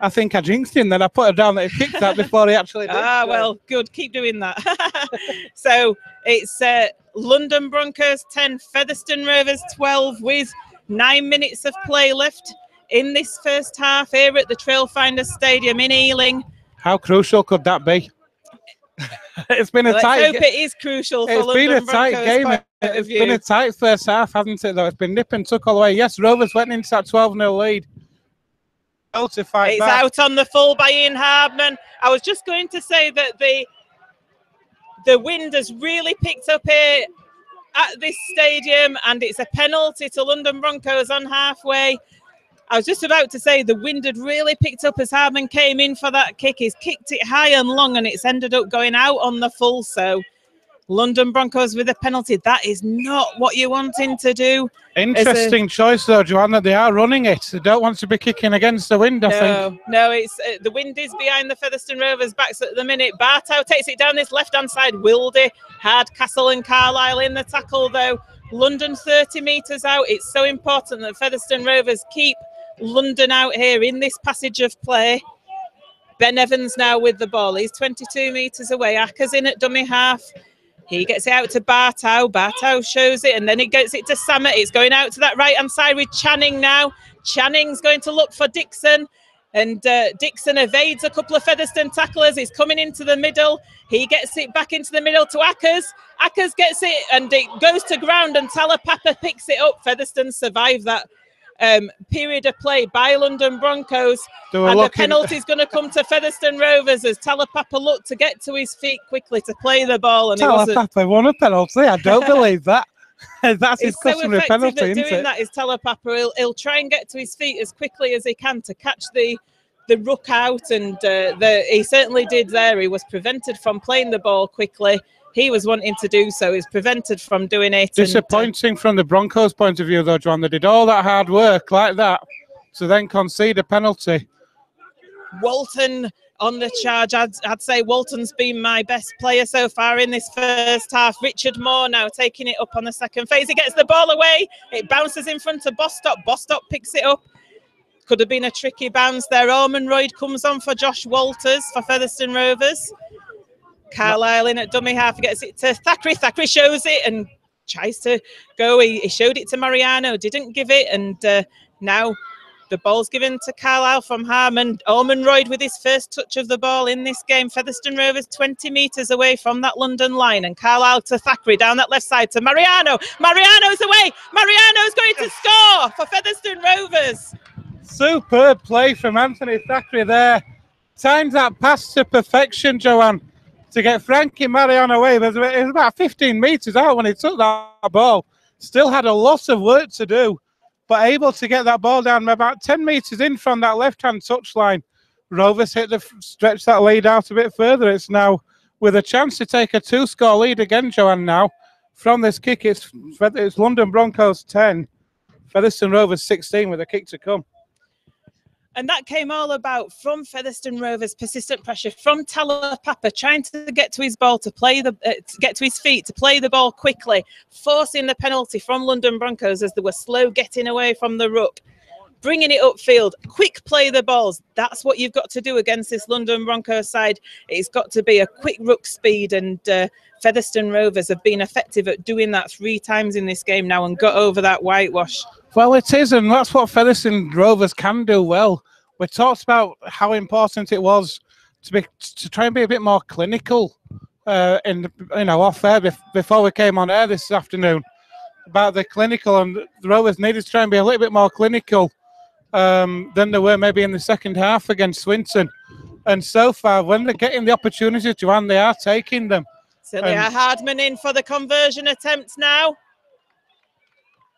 I think I jinxed him then. I put her down that he kicked that before he actually did.
Well, good. Keep doing that. So it's London Broncos 10, Featherstone Rovers 12 with 9 minutes of play left in this first half here at the Trailfinders Stadium in Ealing.
How crucial could that be? It's been a tight...
Let's hope it is crucial for London Broncos' point of view.
It's been a tight first half, hasn't it, though? It's been nip and tuck all the way. Yes, Rovers went into that 12-0 lead.
It's out on the full by Ian Hardman. I was just going to say that the wind has really picked up here at this stadium, and it's a penalty to London Broncos on halfway. I was just about to say the wind had really picked up as Hardman came in for that kick. He's kicked it high and long, and it's ended up going out on the full. So London Broncos with a penalty. That is not what you're wanting to do.
Interesting choice, though, Joanna. They are running it. They don't want to be kicking against the wind, I think.
No, it's the wind is behind the Featherstone Rovers' backs at the minute. Bartow takes it down this left-hand side. Wilde, Hardcastle and Carlisle in the tackle, though. London 30 metres out. It's so important that Featherstone Rovers keep London out here in this passage of play. Ben Evans now with the ball. He's 22 metres away. Ackers in at dummy half. He gets it out to Bartow. Bartow shows it, and then he gets it to Samet. It's going out to that right-hand side with Channing now. Channing's going to look for Dixon, and Dixon evades a couple of Featherstone tacklers. He's coming into the middle. He gets it back into the middle to Ackers. Ackers gets it, and it goes to ground, and Talapapa picks it up. Featherstone survived that period of play by London Broncos, and the penalty is going to come to Featherstone Rovers as Talapapa looked to get to his feet quickly to play the ball, and
Talapapa won a penalty. I don't believe that. That's his customary penalty, isn't it?
Doing that is Talapapa. He'll try and get to his feet as quickly as he can to catch the ruck out, and he certainly did there. He was prevented from playing the ball quickly. He was wanting to do so. He's prevented from doing it.
Disappointing from the Broncos' point of view, though, John. They did all that hard work like that to then concede a penalty.
Walton on the charge. I'd say Walton's been my best player so far in this first half. Richard Moore now taking it up on the second phase. He gets the ball away. It bounces in front of Bostock. Bostock picks it up. Could have been a tricky bounce there. Ormonroyd comes on for Josh Walters for Featherstone Rovers. Carlisle in at dummy half, gets it to Thackeray. Thackeray shows it and tries to go. He showed it to Mariano, didn't give it, and now the ball's given to Carlisle from Harmon. Ormonroyd with his first touch of the ball in this game. Featherstone Rovers 20 metres away from that London line, and Carlisle to Thackeray down that left side to Mariano. Mariano's away. Mariano's going to score for Featherstone Rovers.
Superb play from Anthony Thackeray there. Timed that pass to perfection, Joanne, to get Frankie Mariano away. It was about 15 metres out when he took that ball. Still had a lot of work to do, but able to get that ball down about 10 metres in from that left-hand touchline. Rovers stretch that lead out a bit further. It's now with a chance to take a 2-score lead again, Joanne, now. From this kick, it's London Broncos 10, Featherstone Rovers 16 with a kick to come.
And that came all about from Featherstone Rovers' persistent pressure from Talapapa, trying to get to his ball, to play get to his feet, to play the ball quickly, forcing the penalty from London Broncos as they were slow getting away from the ruck, bringing it upfield, quick play the balls. That's what you've got to do against this London Broncos side. It's got to be a quick ruck speed, and Featherstone Rovers have been effective at doing that 3 times in this game now and got over that whitewash.
Well, it is, and that's what Featherstone Rovers can do well. We talked about how important it was to try and be a bit more clinical off air before we came on air this afternoon, about the clinical, and the Rovers needed to try and be a little bit more clinical than they were maybe in the second half against Swinton. And so far, when they're getting the opportunity, Joanne, they are taking them.
Celia Hardman in for the conversion attempt now.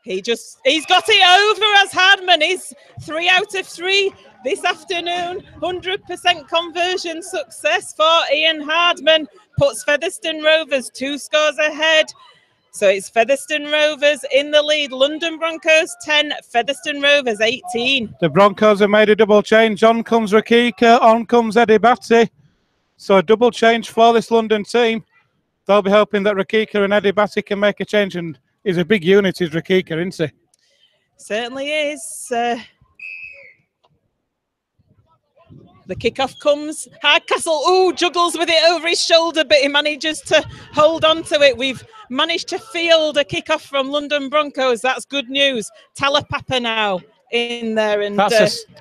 He's got it over as Hardman is 3 out of 3 this afternoon. 100% conversion success for Ian Hardman. Puts Featherstone Rovers 2 scores ahead. So it's Featherstone Rovers in the lead. London Broncos 10, Featherstone Rovers 18.
The Broncos have made a double change. On comes Rakika, on comes Eddie Batty. So a double change for this London team. They'll be hoping that Rakika and Eddie Batty can make a change, and he's a big unit, is Rakika, isn't he?
Certainly is. The kickoff comes. Hardcastle, juggles with it over his shoulder, but he manages to hold on to it. We've managed to field a kickoff from London Broncos. That's good news. Talapapa now in there, and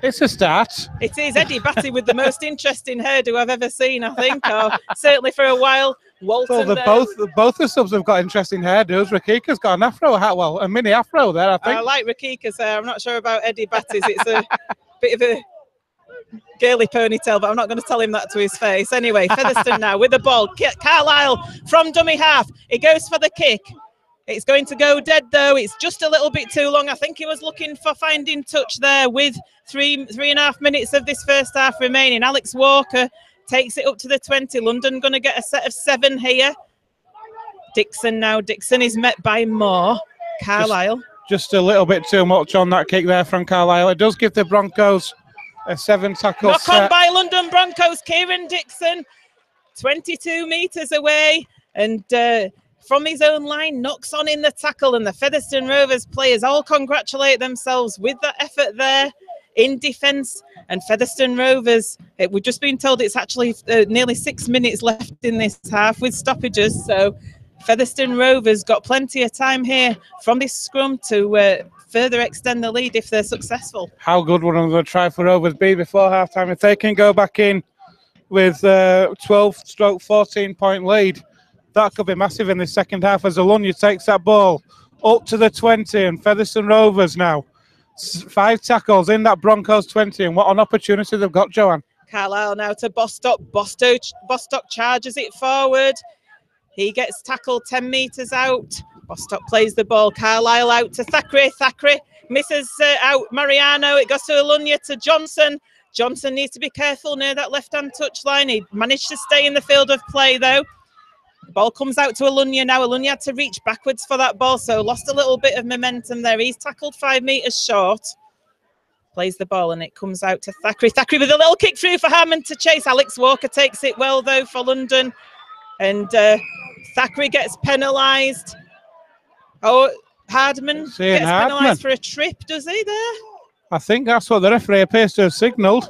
it's a start.
It is. Eddie Batty with the most interesting hairdo I've ever seen, I think, or certainly for a while. Walton,
both the subs have got interesting hairdos. Rakika's got an afro hat, a mini afro there, I think.
I like Rakika's hair. I'm not sure about Eddie Batty's. It's a bit of a girly ponytail, but I'm not going to tell him that to his face. Anyway, Featherstone now with the ball. Carlisle from dummy half. He goes for the kick. It's going to go dead, though. It's just a little bit too long. I think he was looking for finding touch there with 3.5 minutes of this first half remaining. Alex Walker takes it up to the 20. London going to get a set of 7 here. Dixon now. Dixon is met by Moore. Carlisle.
Just a little bit too much on that kick there from Carlisle. It does give the Broncos a 7-tackle
set. Knock on by London Broncos. Kieran Dixon, 22 metres away, and from his own line, knocks on in the tackle, and the Featherstone Rovers players all congratulate themselves with that effort there in defence. And Featherstone Rovers, we've just been told it's actually nearly 6 minutes left in this half with stoppages. So Featherstone Rovers got plenty of time here from this scrum to further extend the lead if they're successful.
How good would another try for Rovers be before half-time? If they can go back in with 12-14 point lead, that could be massive in the second half as Alunja takes that ball up to the 20, and Featherstone Rovers now 5 tackles in that Broncos 20, and what an opportunity they've got, Joanne.
Carlisle now to Bostock. Bostock charges it forward. He gets tackled 10 metres out. Bostock plays the ball. Carlisle out to Thackeray. Thackeray misses out Mariano. It goes to Alunja to Johnson. Johnson needs to be careful near that left-hand touchline. He managed to stay in the field of play, though. The ball comes out to Alunja now. Alunja had to reach backwards for that ball, so lost a little bit of momentum there. He's tackled 5 metres short. Plays the ball and it comes out to Thackeray. Thackeray with a little kick through for Hardman to chase. Alex Walker takes it well though for London. And Thackeray gets penalised. Oh, Hardman gets penalised for a trip, does he there?
I think that's what the referee appears to have signalled.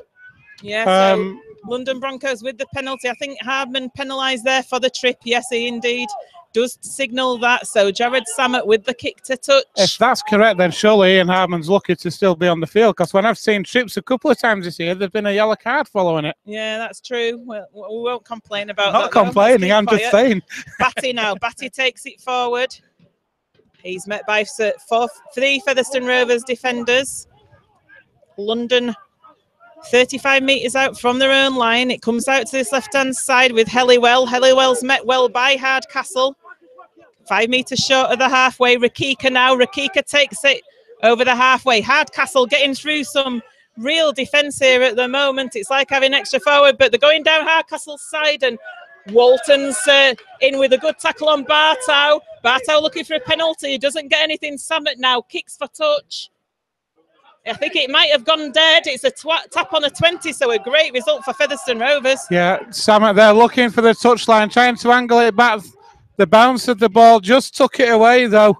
Yeah, so London Broncos with the penalty. I think Hardman penalised there for the trip. Yes, he indeed does signal that. So Jared Samet with the kick to touch.
If that's correct, then surely Ian Hardman's lucky to still be on the field, because when I've seen trips a couple of times this year, there's been a yellow card following it.
Yeah, that's true. Well, we won't complain about
that. Not complaining, I'm just saying.
Batty now. Batty takes it forward. He's met by three Featherstone Rovers defenders. London 35 metres out from their own line. It comes out to this left-hand side with Helliwell. Helliwell's met well by Hardcastle. 5 metres short of the halfway. Rakika now. Rakika takes it over the halfway. Hardcastle getting through some real defence here at the moment. It's like having extra forward, but they're going down Hardcastle's side, and Walton's in with a good tackle on Bartow. Bartow looking for a penalty. He doesn't get anything. Samet now kicks for touch. I think it might have gone dead. It's a tap on a 20, so a great result for Featherstone Rovers.
Yeah, Samet there looking for the touchline, trying to angle it back. The bounce of the ball just took it away, though.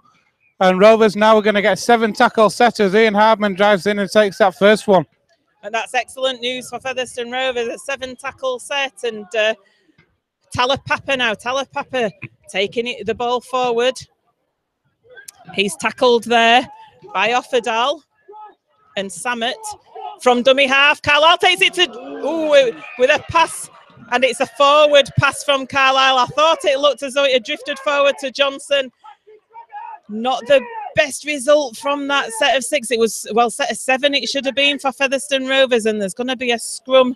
And Rovers now are going to get 7 tackle setters. Ian Hardman drives in and takes that first one.
And that's excellent news for Featherstone Rovers. A 7 tackle set. And Talapapa now. Talapapa taking the ball forward. He's tackled there by Offerdal. And Samet from dummy half. Carlisle takes it to, with a pass, and it's a forward pass from Carlisle. I thought it looked as though it had drifted forward to Johnson. Not the best result from that set of 6. It was, well, set of 7 it should have been for Featherstone Rovers, and there's going to be a scrum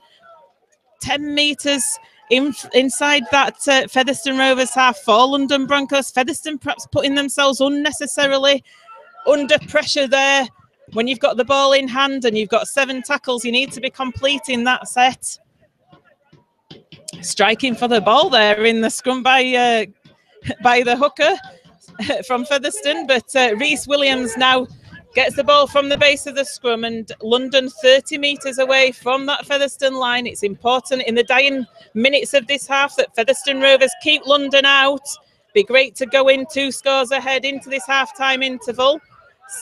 10 metres inside that Featherstone Rovers half for London Broncos. Featherstone perhaps putting themselves unnecessarily under pressure there. When you've got the ball in hand and you've got 7 tackles, you need to be completing that set. Striking for the ball there in the scrum by the hooker from Featherstone, but Rhys Williams now gets the ball from the base of the scrum, and London 30 metres away from that Featherstone line. It's important in the dying minutes of this half that Featherstone Rovers keep London out. Be great to go in 2 scores ahead into this half-time interval.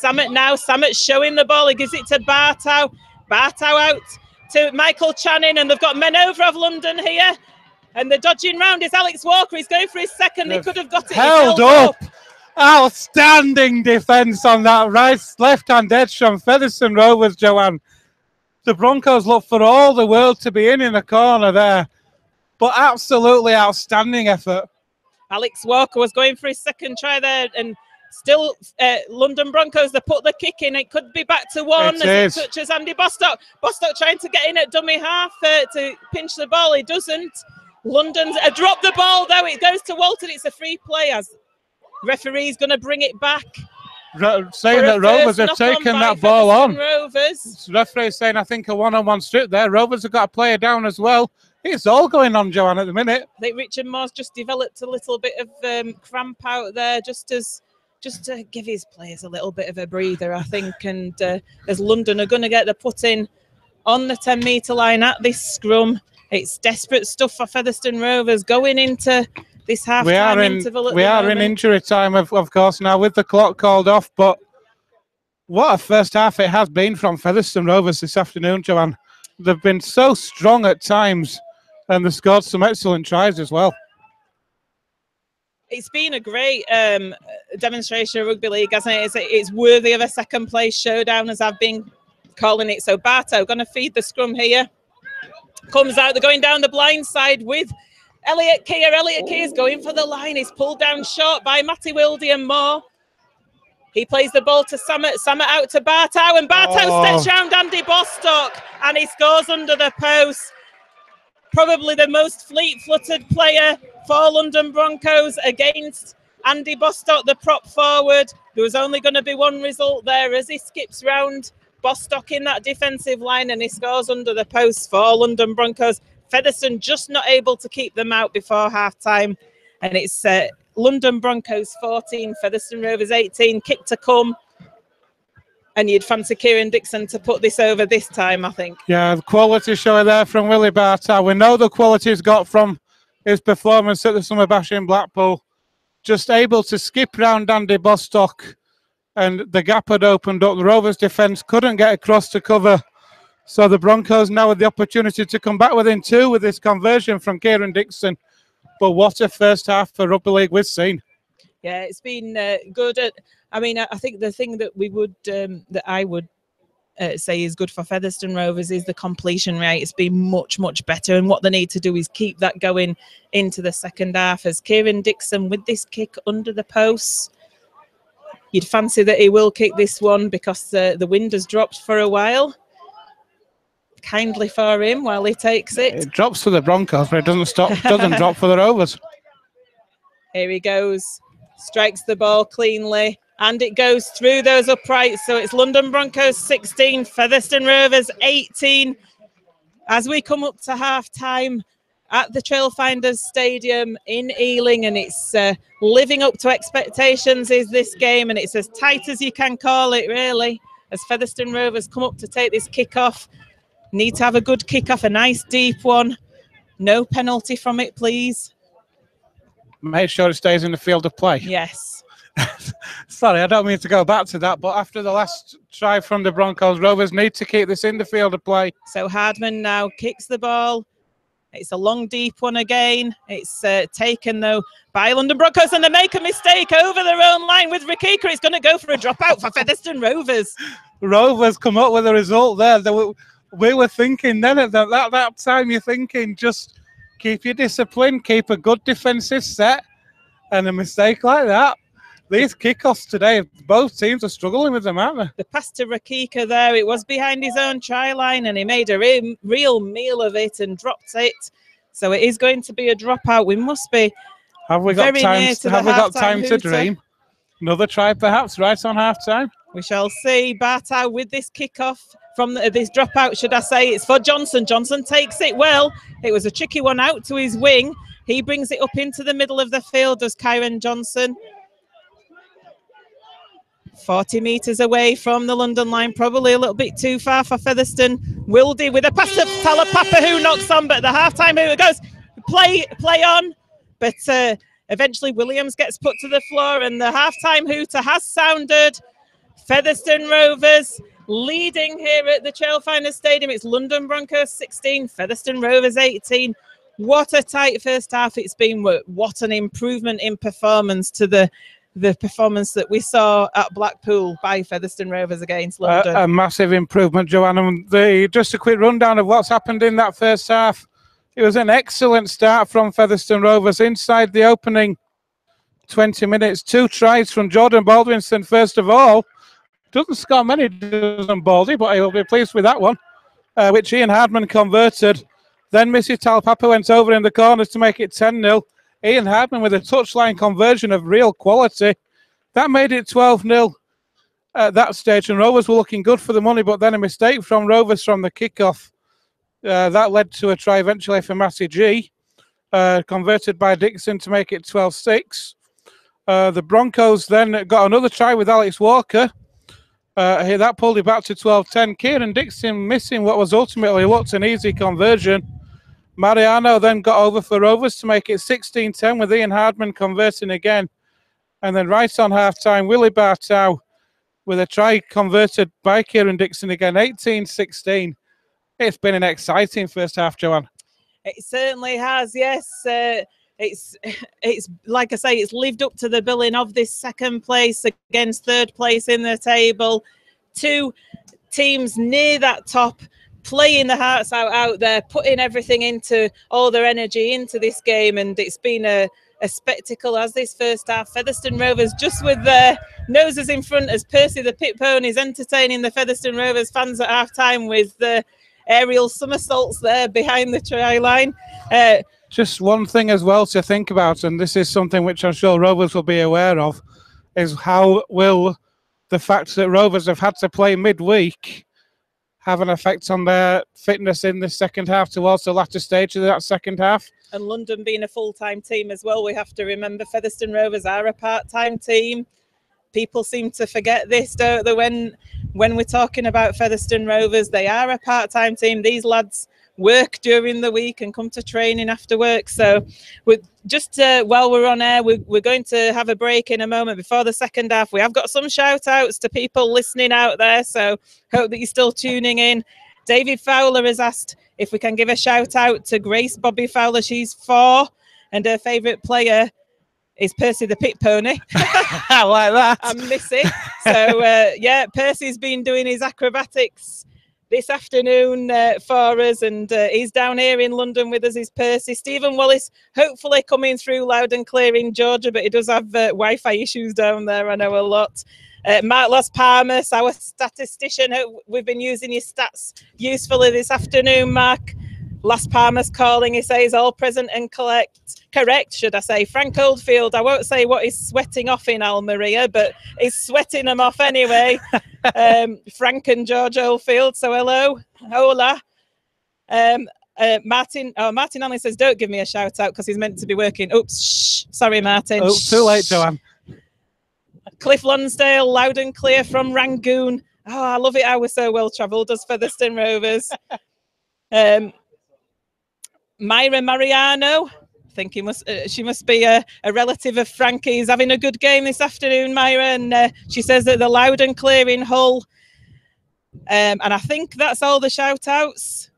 Samet now. Samet showing the ball. He gives it to Bartow. Bartow out to Michael Channing, and they've got men over of London here. And the dodging round is Alex Walker. He's going for his second. He could have got it.
Held up. Outstanding defence on that left-hand edge from Featherstone Rovers, Joanne. The Broncos look for all the world to be in the corner there. But absolutely outstanding effort.
Alex Walker was going for his second try there, and still, London Broncos, they put the kick in. It could be back to 1 as it touches Andy Bostock. Bostock trying to get in at dummy half to pinch the ball. He doesn't. London's dropped the ball, though. It goes to Walton. It's a free play as referee's going to bring it back.
Saying that Rovers have taken that ball on.
Rovers.
Referee saying, I think, a one-on-one strip there. Rovers have got a player down as well. It's all going on, Joanne, at the minute.
I think Richard Moore's just developed a little bit of cramp out there, just to give his players a little bit of a breather, I think. And as London are going to get the put in on the 10-metre line at this scrum, it's desperate stuff for Featherstone Rovers going into this half-time interval.
We are in injury time, of course, now with the clock called off. But what a first half it has been from Featherstone Rovers this afternoon, Joanne. They've been so strong at times, and they've scored some excellent tries as well.
It's been a great demonstration of rugby league, hasn't it? It's worthy of a second-place showdown, as I've been calling it. So Bartow going to feed the scrum here. Comes out, they're going down the blind side with Elliot Keir. Elliot Keir's going for the line. He's pulled down short by Matty Wildy and Moore. He plays the ball to Samet. Samet out to Bartow, and Bartow steps round Andy Bostock, and he scores under the post. Probably the most fleet-footed player for London Broncos against Andy Bostock, the prop forward. There was only going to be one result there as he skips round Bostock in that defensive line, and he scores under the post for London Broncos. Featherstone just not able to keep them out before half-time. And it's London Broncos 14, Featherstone Rovers 18. Kick to come. And you'd fancy Kieran Dixon to put this over this time, I think.
Yeah, the quality showing there from Willie Bartow. We know the quality he's got from his performance at the Summer Bash in Blackpool. Just able to skip round Andy Bostock, and the gap had opened up. The Rovers defence couldn't get across to cover. So the Broncos now had the opportunity to come back within 2 with this conversion from Kieran Dixon. But what a first half for Rugby League we've seen.
Yeah, it's been good. I mean, I think the thing that we would, that I would say is good for Featherstone Rovers is the completion rate. It's been much, much better. And what they need to do is keep that going into the second half. As Kieran Dixon with this kick under the posts, you'd fancy that he will kick this one because the wind has dropped for a while. Kindly for him while he takes it.
It drops for the Broncos, but it doesn't drop for the Rovers.
Here he goes, strikes the ball cleanly, and it goes through those uprights. So it's London Broncos 16, Featherstone Rovers 18. As we come up to half-time at the Trailfinders Stadium in Ealing, and it's living up to expectations is this game, and it's as tight as you can call it, really, as Featherstone Rovers come up to take this kick-off. Need to have a good kick-off, a nice deep one. No penalty from it, please.
Make sure it stays in the field of play.
Yes.
Sorry, I don't mean to go back to that, but after the last try from the Broncos, Rovers need to keep this in the field of play.
So Hardman now kicks the ball. It's a long, deep one again. It's taken, though, by London Broncos, and they make a mistake over their own line with Rakika. It's going to go for a dropout for Featherstone Rovers.
Rovers come up with a result there. We were thinking then at that time, you're thinking just keep your discipline, keep a good defensive set, and a mistake like that. These kickoffs today, both teams are struggling with them, aren't they?
The pass to Rakika there, it was behind his own try line, and he made a real meal of it and dropped it. So it is going to be a dropout. We must be
Have we got time to dream? Another try perhaps right on half time?
We shall see. Bartow with this kickoff from this dropout, should I say. It's for Johnson. Johnson takes it well. It was a tricky one out to his wing. He brings it up into the middle of the field, does Kyron Johnson. 40 metres away from the London line, probably a little bit too far for Featherstone. Wildy with a pass to Talapapa, who knocks on, but the half-time who goes, play on. But eventually Williams gets put to the floor, and the half-time hooter has sounded. Featherstone Rovers leading here at the Trailfinders Stadium. It's London Broncos 16, Featherstone Rovers 18. What a tight first half it's been. What an improvement in performance to the performance that we saw at Blackpool by Featherstone Rovers against London.
A massive improvement, Joanna. Just a quick rundown of what's happened in that first half. It was an excellent start from Featherstone Rovers inside the opening 20 minutes. 2 tries from Jordan Baldwinson, first of all. Doesn't score many, doesn't Baldy, but he'll be pleased with that one, which Ian Hardman converted. Then Missy Talpapa went over in the corners to make it 10-0. Ian Hardman with a touchline conversion of real quality. That made it 12-0 at that stage, and Rovers were looking good for the money, but then a mistake from Rovers from the kickoff. That led to a try eventually for Matty G, converted by Dixon to make it 12-6. The Broncos then got another try with Alex Walker. That pulled it back to 12-10. Kieran Dixon missing what was ultimately looked an easy conversion. Mariano then got over for Rovers to make it 16-10 with Ian Hardman converting again. And then right on half-time, Willie Bartow with a try converted by Kieran Dixon again, 18-16. It's been an exciting first half, Joanne.
It certainly has, yes. It's like I say, it's lived up to the billing of this second place against third place in the table. 2 teams near that top, playing the hearts out there, putting everything into all their energy into this game, and it's been a spectacle as this first half. Featherstone Rovers just with their noses in front as Percy the Pit Pony is entertaining the Featherstone Rovers fans at half time with the aerial somersaults there behind the try line.
Just one thing as well to think about, and this is something which I'm sure Rovers will be aware of, is how will the fact that Rovers have had to play midweek have an effect on their fitness in the second half towards the latter stage of that second half.
And London being a full-time team as well, we have to remember Featherstone Rovers are a part-time team. People seem to forget this, don't they, when we're talking about Featherstone Rovers, they are a part-time team. These lads work during the week and come to training after work. So we're just while we're on air, we're going to have a break in a moment before the second half. We have got some shout outs to people listening out there, so hope that you're still tuning in. David Fowler has asked if we can give a shout out to Grace Bobby Fowler. She's 4 and her favourite player is Percy the Pit Pony.
I like that.
And Missy. So yeah, Percy's been doing his acrobatics this afternoon for us, and he's down here in London with us. Is Percy. Stephen Wallace hopefully coming through loud and clear in Georgia, but he does have Wi-Fi issues down there, I know a lot. Mark Las Palmas, our statistician, we've been using your stats usefully this afternoon, Mark. Las Palmas calling, he says all present and correct, should I say. Frank Oldfield, I won't say what he's sweating off in Almeria, but he's sweating them off anyway. Frank and George Oldfield, so hello, hola. Martin Allen says, don't give me a shout out because he's meant to be working. Oops, shh. Sorry, Martin.
Oh, too late, Joanne.
Cliff Lonsdale, loud and clear from Rangoon. Oh, I love it how we're so well travelled as Featherstone Rovers. Myra Mariano, I think she must be a relative of Frankie's, having a good game this afternoon, Myra, and she says that they're loud and clear in Hull. And I think that's all the shout outs.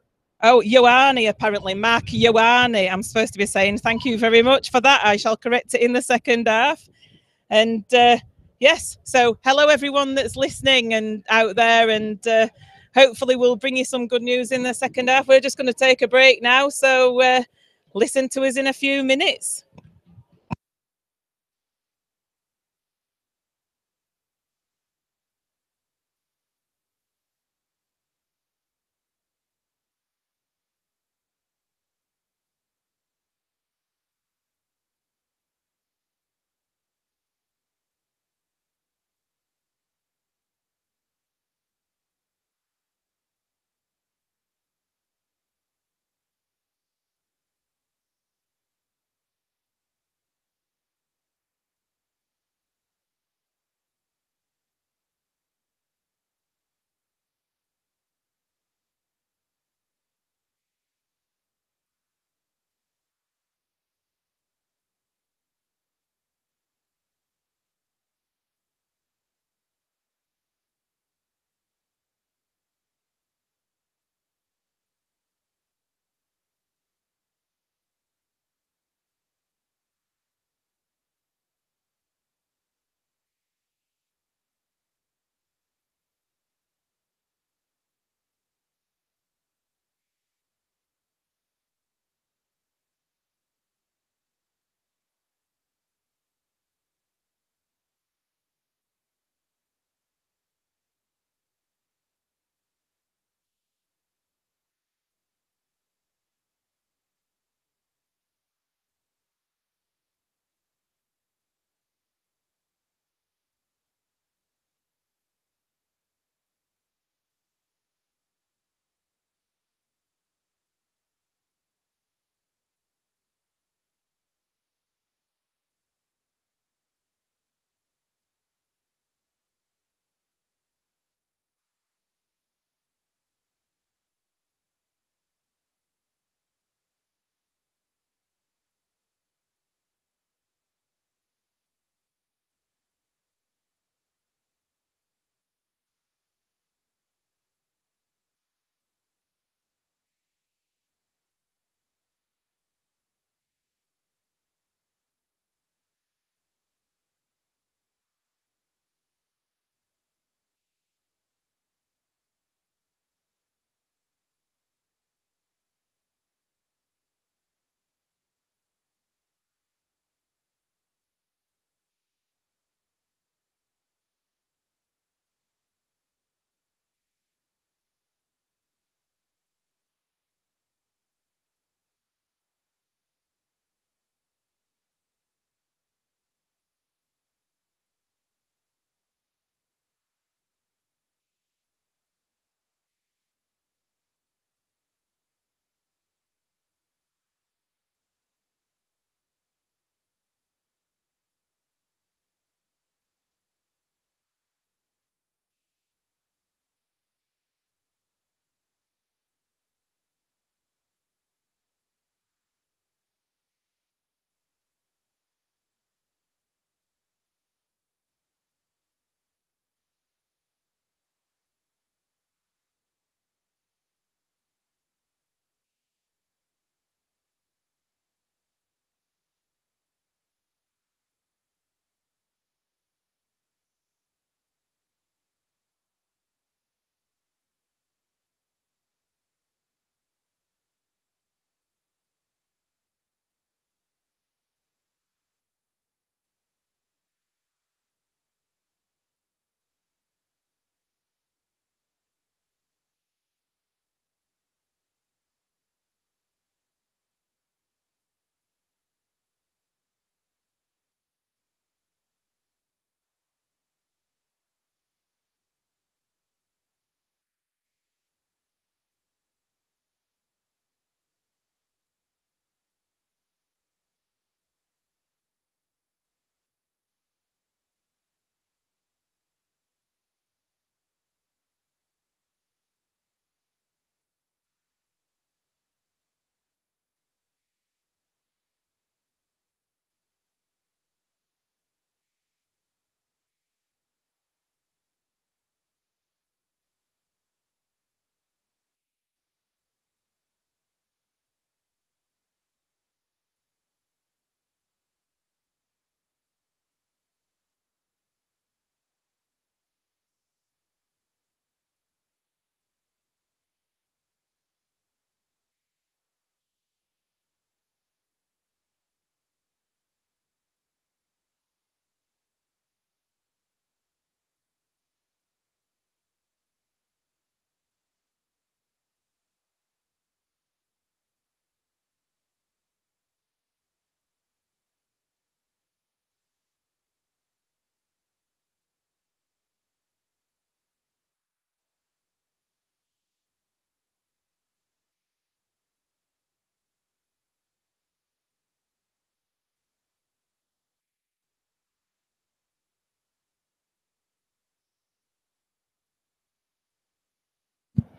Oh, Ioane, apparently, Mark Ioane, I'm supposed to be saying thank you very much for that. I shall correct it in the second half. And yes, so hello everyone that's listening and out there, and hopefully we'll bring you some good news in the second half. We're just going to take a break now, so listen to us in a few minutes.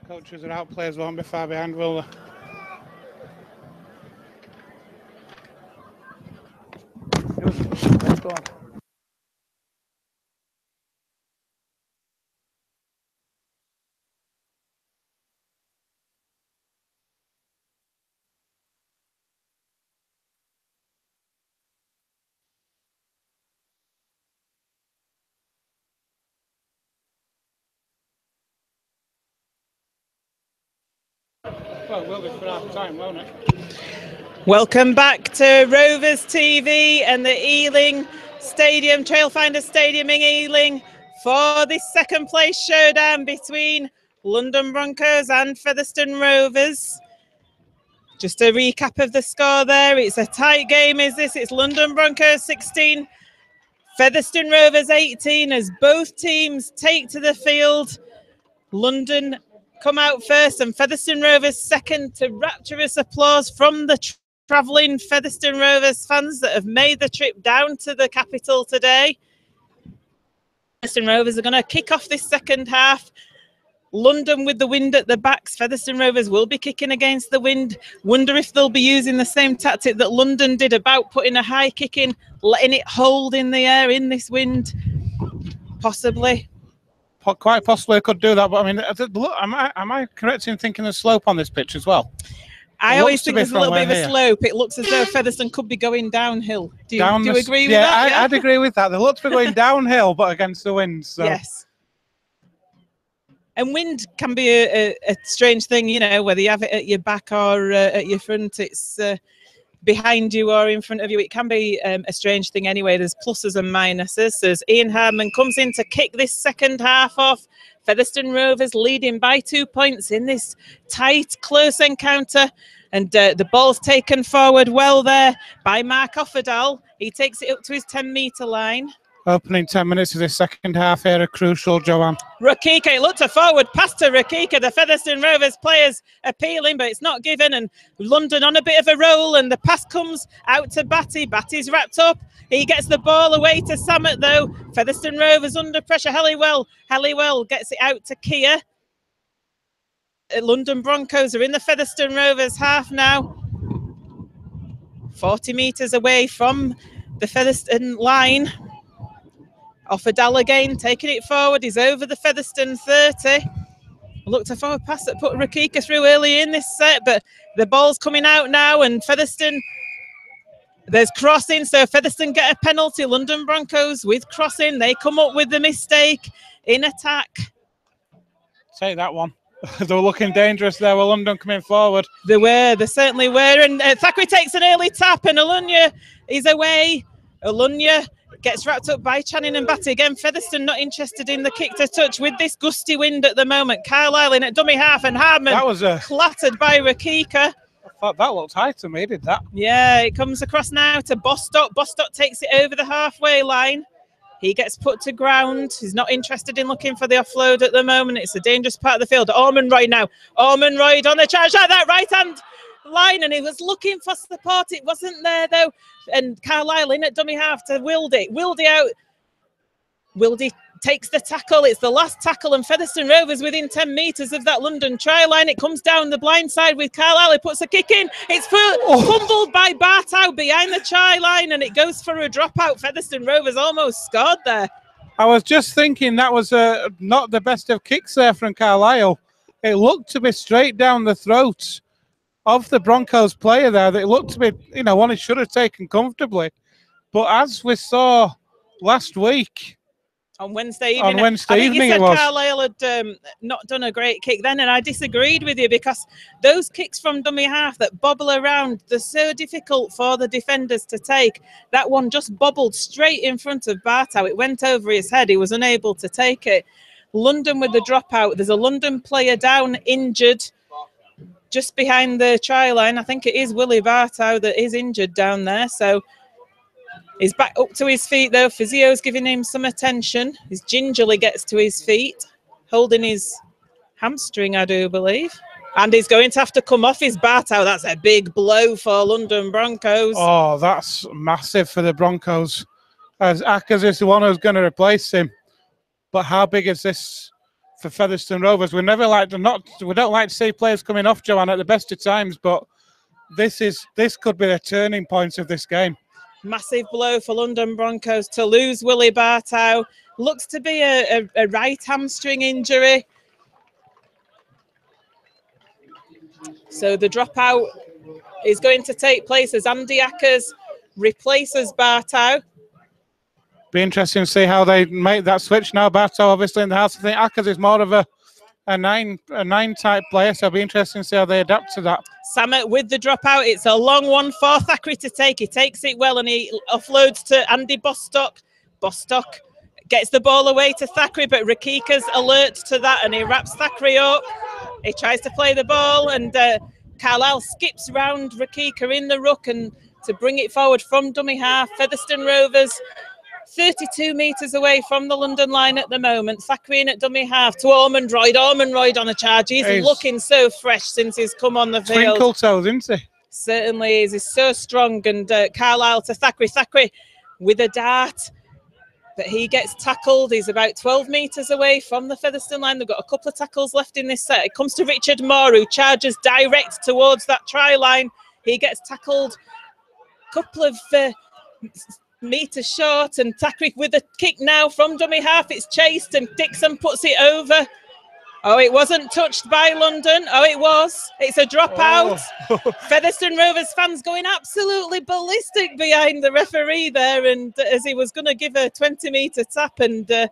Coaches are out, players won't be far behind, will they? Let's go on. Well, it will be for half time, won't it?
Welcome back to Rovers TV and the Ealing Stadium, Trailfinders Stadium in Ealing, for this second place showdown between London Broncos and Featherstone Rovers. Just a recap of the score there. It's a tight game, is this? It's London Broncos 16, Featherstone Rovers 18, as both teams take to the field. London come out first and Featherstone Rovers second, to rapturous applause from the travelling Featherstone Rovers fans that have made the trip down to the capital today. Featherstone Rovers are going to kick off this second half. London with the wind at the backs. Featherstone Rovers will be kicking against the wind. Wonder if they'll be using the same tactic that London did about putting a high kick in, letting it hold in the air in this wind. Possibly.
Quite possibly could do that, but I mean, look, am I correct in thinking the slope on this pitch as well?
I always think there's a little bit of a slope. It looks as though Featherstone could be going downhill. Do you agree with that?
Yeah, I'd agree with that. They look to be going downhill, but against the wind. So.
Yes. And wind can be a strange thing, you know, whether you have it at your back or at your front. It's behind you or in front of you. It can be a strange thing anyway. There's pluses and minuses. So as Ian Hardman comes in to kick this second half off, Featherstone Rovers leading by 2 points in this tight, close encounter. And the ball's taken forward well there by Mark Offerdal. He takes it up to his 10-metre line.
Opening 10 minutes of this second half here are crucial, Joanne.
Rakika, it looked a forward pass to Rakika. The Featherstone Rovers players appealing, but it's not given. And London on a bit of a roll, and the pass comes out to Batty. Batty's wrapped up. He gets the ball away to Samet, though. Featherstone Rovers under pressure. Halliwell gets it out to Kia. London Broncos are in the Featherstone Rovers half now. 40 metres away from the Featherstone line. Offerdal again, taking it forward. He's over the Featherstone 30. Looked a forward pass that put Rakika through early in this set, but the ball's coming out now, and Featherstone, there's crossing, so Featherstone get a penalty. London Broncos with crossing. They come up with the mistake in attack.
Take that one. They were looking dangerous there with London coming forward.
They certainly were. And Thackeray takes an early tap, and Alunya is away. Alunya gets wrapped up by Channing and Batty. Again, Featherstone not interested in the kick to touch with this gusty wind at the moment. Carlisle in at dummy half, and Hardman clattered by Rakika.
I thought that looked high to me, did that?
Yeah, it comes across now to Bostock. Bostock takes it over the halfway line. He gets put to ground. He's not interested in looking for the offload at the moment. It's a dangerous part of the field. Ormonroyd now. Ormonroyd on the charge like that right-hand line, and he was looking for support. It wasn't there, though. And Carlisle in at dummy half to Wildy. Wildy out. Wildy takes the tackle. It's the last tackle, and Featherstone Rovers within 10 metres of that London try line. It comes down the blind side with Carlisle. He puts a kick in. It's fumbled by Bartow behind the try line, and it goes for a dropout. Featherstone Rovers almost scored there.
I was just thinking that was not the best of kicks there from Carlisle. It looked to be straight down the throat of the Broncos player there. That it looked to be, you know, one he should have taken comfortably. But as we saw last week,
on Wednesday evening. I think you said Carlisle had not done a great kick then, and I disagreed with you, because those kicks from dummy half that bobble around, they're so difficult for the defenders to take. That one just bobbled straight in front of Bartow. It went over his head. He was unable to take it. London with the dropout. There's a London player down injured just behind the try line. I think it is Willie Bartow that is injured down there. So he's back up to his feet, though. Physio's giving him some attention. He gingerly gets to his feet, holding his hamstring, I do believe. And he's going to have to come off his Bartow. That's a big blow for London Broncos.
Oh, that's massive for the Broncos, as Ackers is the one who's going to replace him. But how big is this for Featherstone Rovers. We don't like to see players coming off, Joanne, at the best of times, but this could be the turning point of this game.
Massive blow for London Broncos to lose Willie Bartow. Looks to be a right hamstring injury. So the dropout is going to take place as Andy Ackers replaces Bartow.
Be interesting to see how they make that switch now. Bartow obviously in the house. I think Ackers is more of a nine type player, so it'll be interesting to see how they adapt to that.
Samet with the dropout. It's a long one for Thackeray to take. He takes it well and he offloads to Andy Bostock. Bostock gets the ball away to Thackeray, but Rakika's alert to that and he wraps Thackeray up. He tries to play the ball and Carlisle skips round Rakika in the ruck and to bring it forward from dummy half. Featherstone Rovers 32 metres away from the London line at the moment. Thackeray in at dummy half to Ormondroyd. Ormondroyd on a charge. He's looking so fresh since he's come on the field.
Twinkle toes, isn't he?
Certainly is. He's so strong. And Carlisle to Thackeray. Thackeray with a dart. But he gets tackled. He's about 12 metres away from the Featherstone line. They've got a couple of tackles left in this set. It comes to Richard Moore, who charges direct towards that try line. He gets tackled a couple of metres short, and Thackeray with a kick now from dummy half. It's chased and Dixon puts it over. Oh, it wasn't touched by London. Oh, it was. It's a dropout. Oh. Featherstone Rovers fans going absolutely ballistic behind the referee there, and as he was going to give a 20-metre tap, and the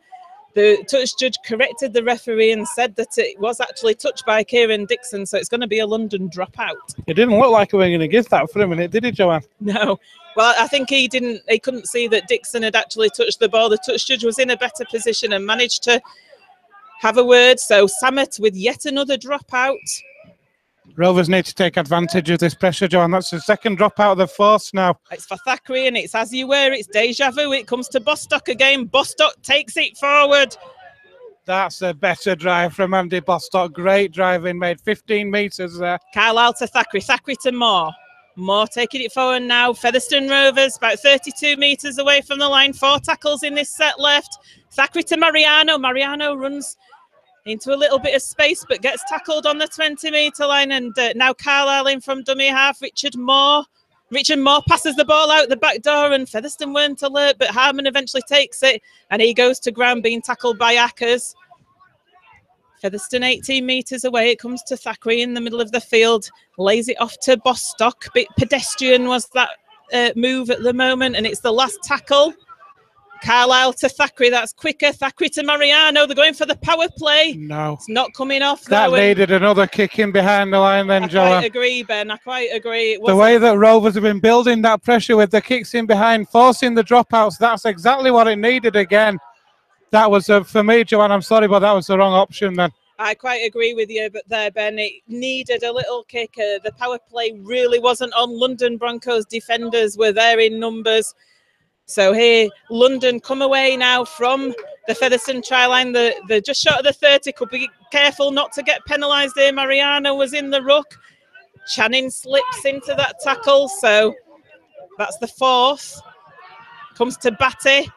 touch judge corrected the referee and said that it was actually touched by Kieran Dixon, so it's going to be a London dropout.
It didn't look like we were going to give that for a minute, did it, Joanne?
No. Well, I think he couldn't see that Dixon had actually touched the ball. The touch judge was in a better position and managed to have a word. So Samet with yet another dropout.
Rovers need to take advantage of this pressure, John. That's the second dropout they've forced now.
It's for Thackeray and it's as you were. It's deja vu. It comes to Bostock again. Bostock takes it forward.
That's a better drive from Andy Bostock. Great driving, made 15 metres there.
Carlisle to Thackeray. Thackeray to Moore. Moore taking it forward now. Featherstone Rovers about 32 metres away from the line. 4 tackles in this set left. Thackeray to Mariano. Mariano runs into a little bit of space but gets tackled on the 20-metre line. And now Carlisle in from dummy half. Richard Moore. Richard Moore passes the ball out the back door and Featherstone weren't alert, but Harmon eventually takes it and he goes to ground being tackled by Ackers. Featherstone 18 metres away. It comes to Thackeray in the middle of the field. Lays it off to Bostock. Bit pedestrian was that move at the moment, and it's the last tackle. Carlisle to Thackeray. That's quicker. Thackeray to Mariano. They're going for the power play. No. It's not coming off.
That needed another kick in behind the line then, Joe.
I quite agree, Ben. I quite agree.
The way that Rovers have been building that pressure with the kicks in behind, forcing the dropouts, that's exactly what it needed again. That was, for me, Joanne, I'm sorry, but that was the wrong option then.
I quite agree with you, but there, Ben, it needed a little kick. The power play really wasn't on. London Broncos defenders were there in numbers. So here, London come away now from the Featherstone try line. They're just short of the 30. Could be careful not to get penalised here. Mariano was in the ruck. Channing slips into that tackle. So that's the 4th. Comes to Batty.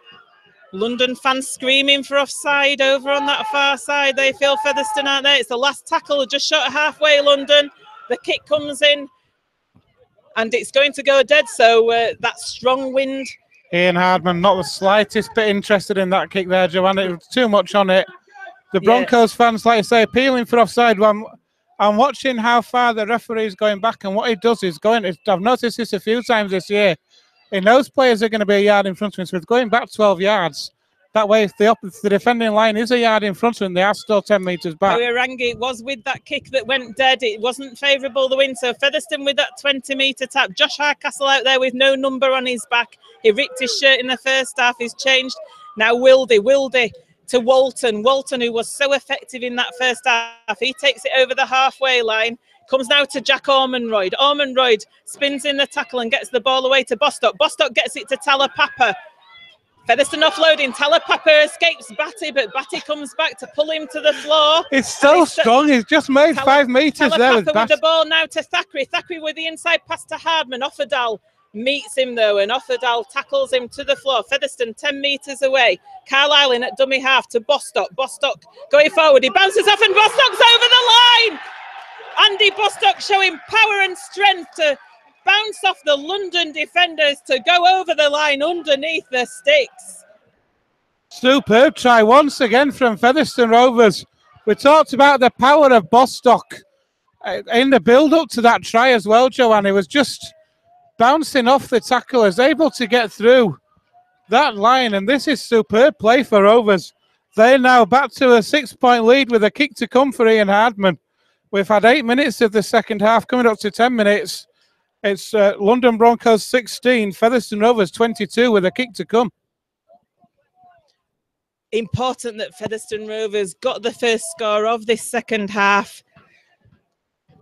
London fans screaming for offside over on that far side. They feel Featherstone out there. It's the last tackle, just short of halfway, London. The kick comes in and it's going to go dead. So that strong wind.
Ian Hardman, not the slightest bit interested in that kick there, Joanne. It was too much on it. The Broncos fans, like I say, appealing for offside. I'm watching how far the referee is going back, and what he does is I've noticed this a few times this year. And those players are going to be a yard in front of him. So it's going back 12 yards. That way, if the defending line is a yard in front of him, they are still 10 metres back.
It was with that kick that went dead. It wasn't favourable, the win. So Featherstone with that 20-metre tap. Josh Hardcastle out there with no number on his back. He ripped his shirt in the first half. He's changed. Now Wildy to Walton. Walton, who was so effective in that first half. He takes it over the halfway line. Comes now to Jack Ormondroyd. Ormondroyd spins in the tackle and gets the ball away to Bostock. Bostock gets it to Talapapa. Featherstone offloading. Talapapa escapes Batty, but Batty comes back to pull him to the floor.
It's so strong. He's just made 5 metres there.
Talapapa with the ball now to Thackeray. Thackeray with the inside pass to Hardman. Offerdal meets him though, and Offerdal tackles him to the floor. Featherstone 10 metres away. Carlisle in at dummy half to Bostock. Bostock going forward. He bounces off and Bostock's over the line. Andy Bostock showing power and strength to bounce off the London defenders to go over the line underneath the sticks.
Superb try once again from Featherstone Rovers. We talked about the power of Bostock in the build-up to that try as well, Joanne. He was just bouncing off the tacklers, able to get through that line, and this is superb play for Rovers. They're now back to a 6-point lead with a kick to come for Ian Hardman. We've had 8 minutes of the second half, coming up to 10 minutes. It's London Broncos 16, Featherstone Rovers 22 with a kick to come.
Important that Featherstone Rovers got the first score of this second half.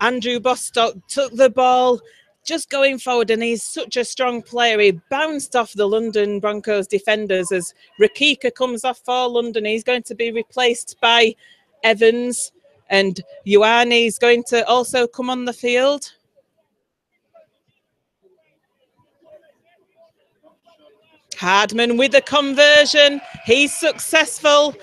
Andrew Bostock took the ball, just going forward, and he's such a strong player. He bounced off the London Broncos defenders as Rakika comes off for London. He's going to be replaced by Evans, and Ioane is going to also come on the field. Hardman with the conversion. He's successful.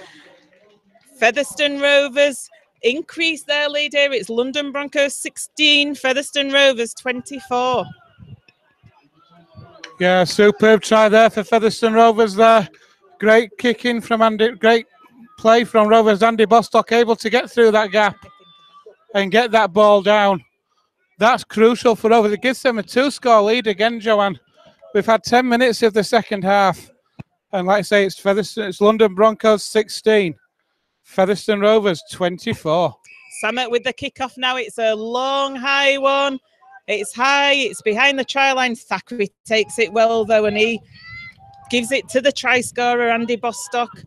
Featherstone Rovers increase their lead here. It's London Broncos 16, Featherstone Rovers 24.
Yeah, superb try there for Featherstone Rovers there. Great kicking from Andy, great play from Rovers. Andy Bostock able to get through that gap and get that ball down. That's crucial for Rovers. It gives them a 2-score lead again, Joanne. We've had 10 minutes of the second half. And like I say, it's London Broncos 16. Featherstone Rovers 24.
Samet with the kickoff now. It's a long, high one. It's high. It's behind the try line. Thackeray takes it well, though, and he gives it to the try scorer, Andy Bostock,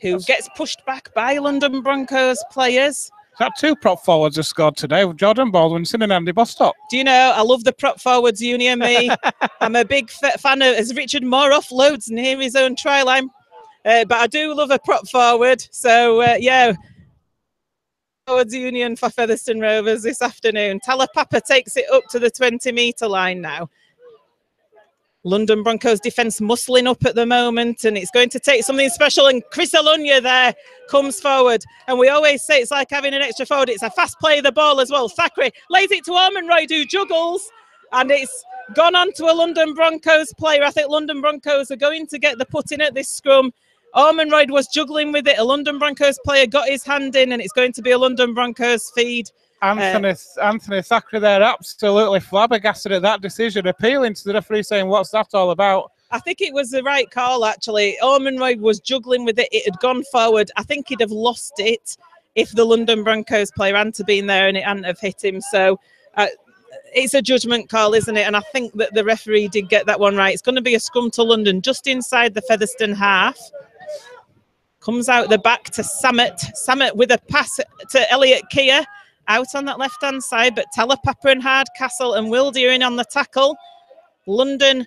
who gets pushed back by London Broncos players.
That 2 prop forwards have scored today with Jordan Baldwinson and Andy Bostock.
Do you know, I love the prop forwards, Uni and me. I'm a big fan of as Richard Moore offloads near his own try line. But I do love a prop forward. So, yeah, forwards union for Featherstone Rovers this afternoon. Talapapa takes it up to the 20-metre line now. London Broncos defence muscling up at the moment, and it's going to take something special. And Chris Alunya there comes forward. And we always say it's like having an extra forward. It's a fast play of the ball as well. Thackeray lays it to Ormonroyd, who juggles, and it's gone on to a London Broncos player. I think London Broncos are going to get the put in at this scrum. Ormonroyd was juggling with it. A London Broncos player got his hand in, and it's going to be a London Broncos feed.
Anthony Thackeray there, absolutely flabbergasted at that decision, appealing to the referee, saying, "What's that all about?"
I think it was the right call, actually. Ormonroyd was juggling with it. It had gone forward. I think he'd have lost it if the London Broncos player hadn't been there and it hadn't have hit him. So it's a judgment call, isn't it? And I think that the referee did get that one right. It's going to be a scrum to London, just inside the Featherstone half. Comes out the back to Samet. Samet with a pass to Elliot Keir. Out on that left-hand side, but Talapapa and Hardcastle and Wildy are in on the tackle. London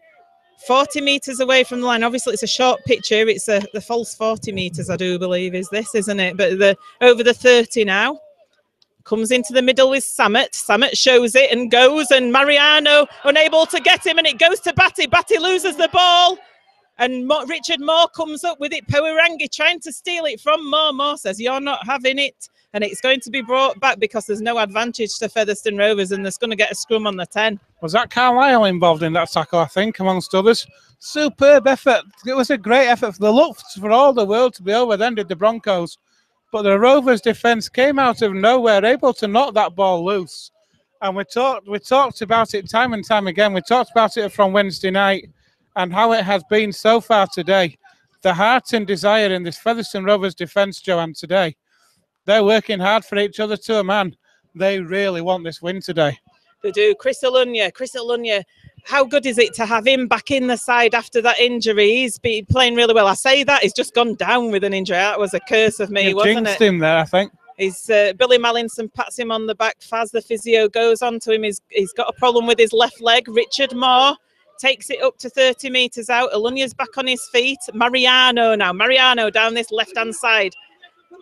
40 metres away from the line. Obviously, it's a short pitch here. It's the false 40 metres, I do believe, is this, isn't it? But over the 30 now. Comes into the middle with Samet. Samet shows it and goes, and Mariano unable to get him, and it goes to Batty. Batty loses the ball, and Richard Moore comes up with it. Powirangi trying to steal it from Moore. Moore says, "You're not having it." And it's going to be brought back because there's no advantage to Featherstone Rovers, and there's going to get a scrum on the 10.
Was that Carlisle involved in that tackle, I think, amongst others? Superb effort. It was a great effort. They looked for all the world to be over, then did the Broncos. But the Rovers defence came out of nowhere, able to knock that ball loose. And we talked about it time and time again. We talked about it from Wednesday night and how it has been so far today. The heart and desire in this Featherstone Rovers defence, Joanne, today. They're working hard for each other to a man. They really want this win today.
They do. Chris Alunya, how good is it to have him back in the side after that injury? He's been playing really well. I say that, he's just gone down with an injury. That was a curse of me, wasn't it?
Jinxed him there, I think.
He's Billy Mallinson pats him on the back. Faz, the physio, goes on to him. He's got a problem with his left leg. Richard Moore takes it up to 30 metres out. Alunya's back on his feet. Mariano now. Mariano down this left-hand side.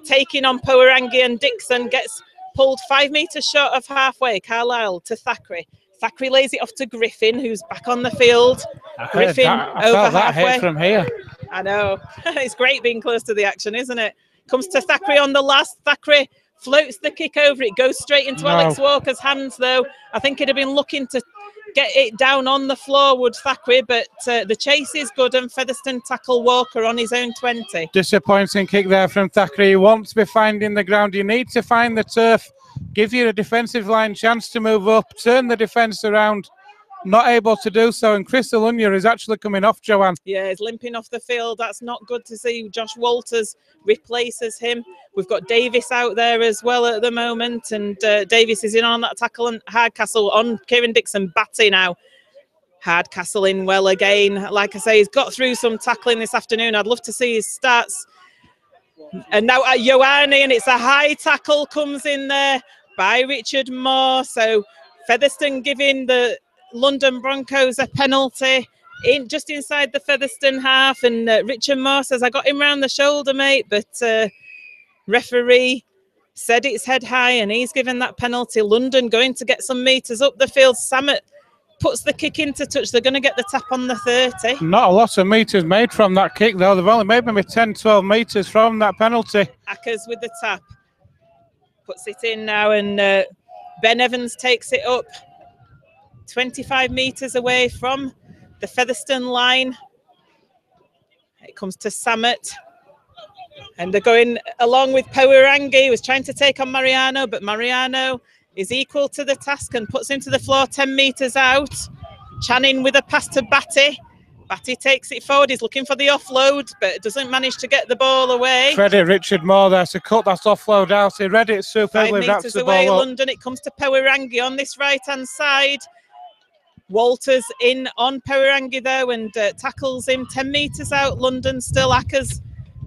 Taking on Powirangi, and Dixon gets pulled 5 metres short of halfway. Carlisle to Thackeray. Thackeray lays it off to Griffin, who's back on the field. Griffin
I
over
felt that
halfway.
hit from here.
I know. It's great being close to the action, isn't it? Comes to Thackeray on the last. Thackeray floats the kick over. It goes straight into Alex Walker's hands, though. I think he'd have been looking to get it down on the floor, would Thackeray, but the chase is good, and Featherstone tackle Walker on his own 20.
Disappointing kick there from Thackeray. You want to be finding the ground. You need to find the turf. Give you a defensive line chance to move up, turn the defence around. Not able to do so, and Chris Alunya is actually coming off, Joanne.
Yeah, he's limping off the field. That's not good to see. Josh Walters replaces him. We've got Davis out there as well at the moment, and Davis is in on that tackle, and Hardcastle on Kieran Dixon. Batty now. Hardcastle in well again. Like I say, he's got through some tackling this afternoon. I'd love to see his stats. And now at Ioane, and it's a high tackle comes in there by Richard Moore. So Featherstone giving the London Broncos a penalty just inside the Featherstone half, and Richard Moore says, I got him round the shoulder, mate, but referee said it's head high, and he's given that penalty. London going to get some metres up the field. Samet puts the kick into touch. They're going to get the tap on the 30.
Not a lot of metres made from that kick, though. They've only made maybe 10, 12 metres from that penalty.
Ackers with the tap. Puts it in now, and Ben Evans takes it up. 25 metres away from the Featherstone line. It comes to Samet. And they're going along with Powirangi, who was trying to take on Mariano, but Mariano is equal to the task and puts him to the floor 10 metres out. Channing with a pass to Batty. Batty takes it forward. He's looking for the offload, but doesn't manage to get the ball away.
Credit Richard Moore there to cut that offload out. He read it superbly.
5 metres away, London. It comes to Powirangi on this right-hand side. Walters in on Powirangi there and tackles him 10 metres out. London still. Ackers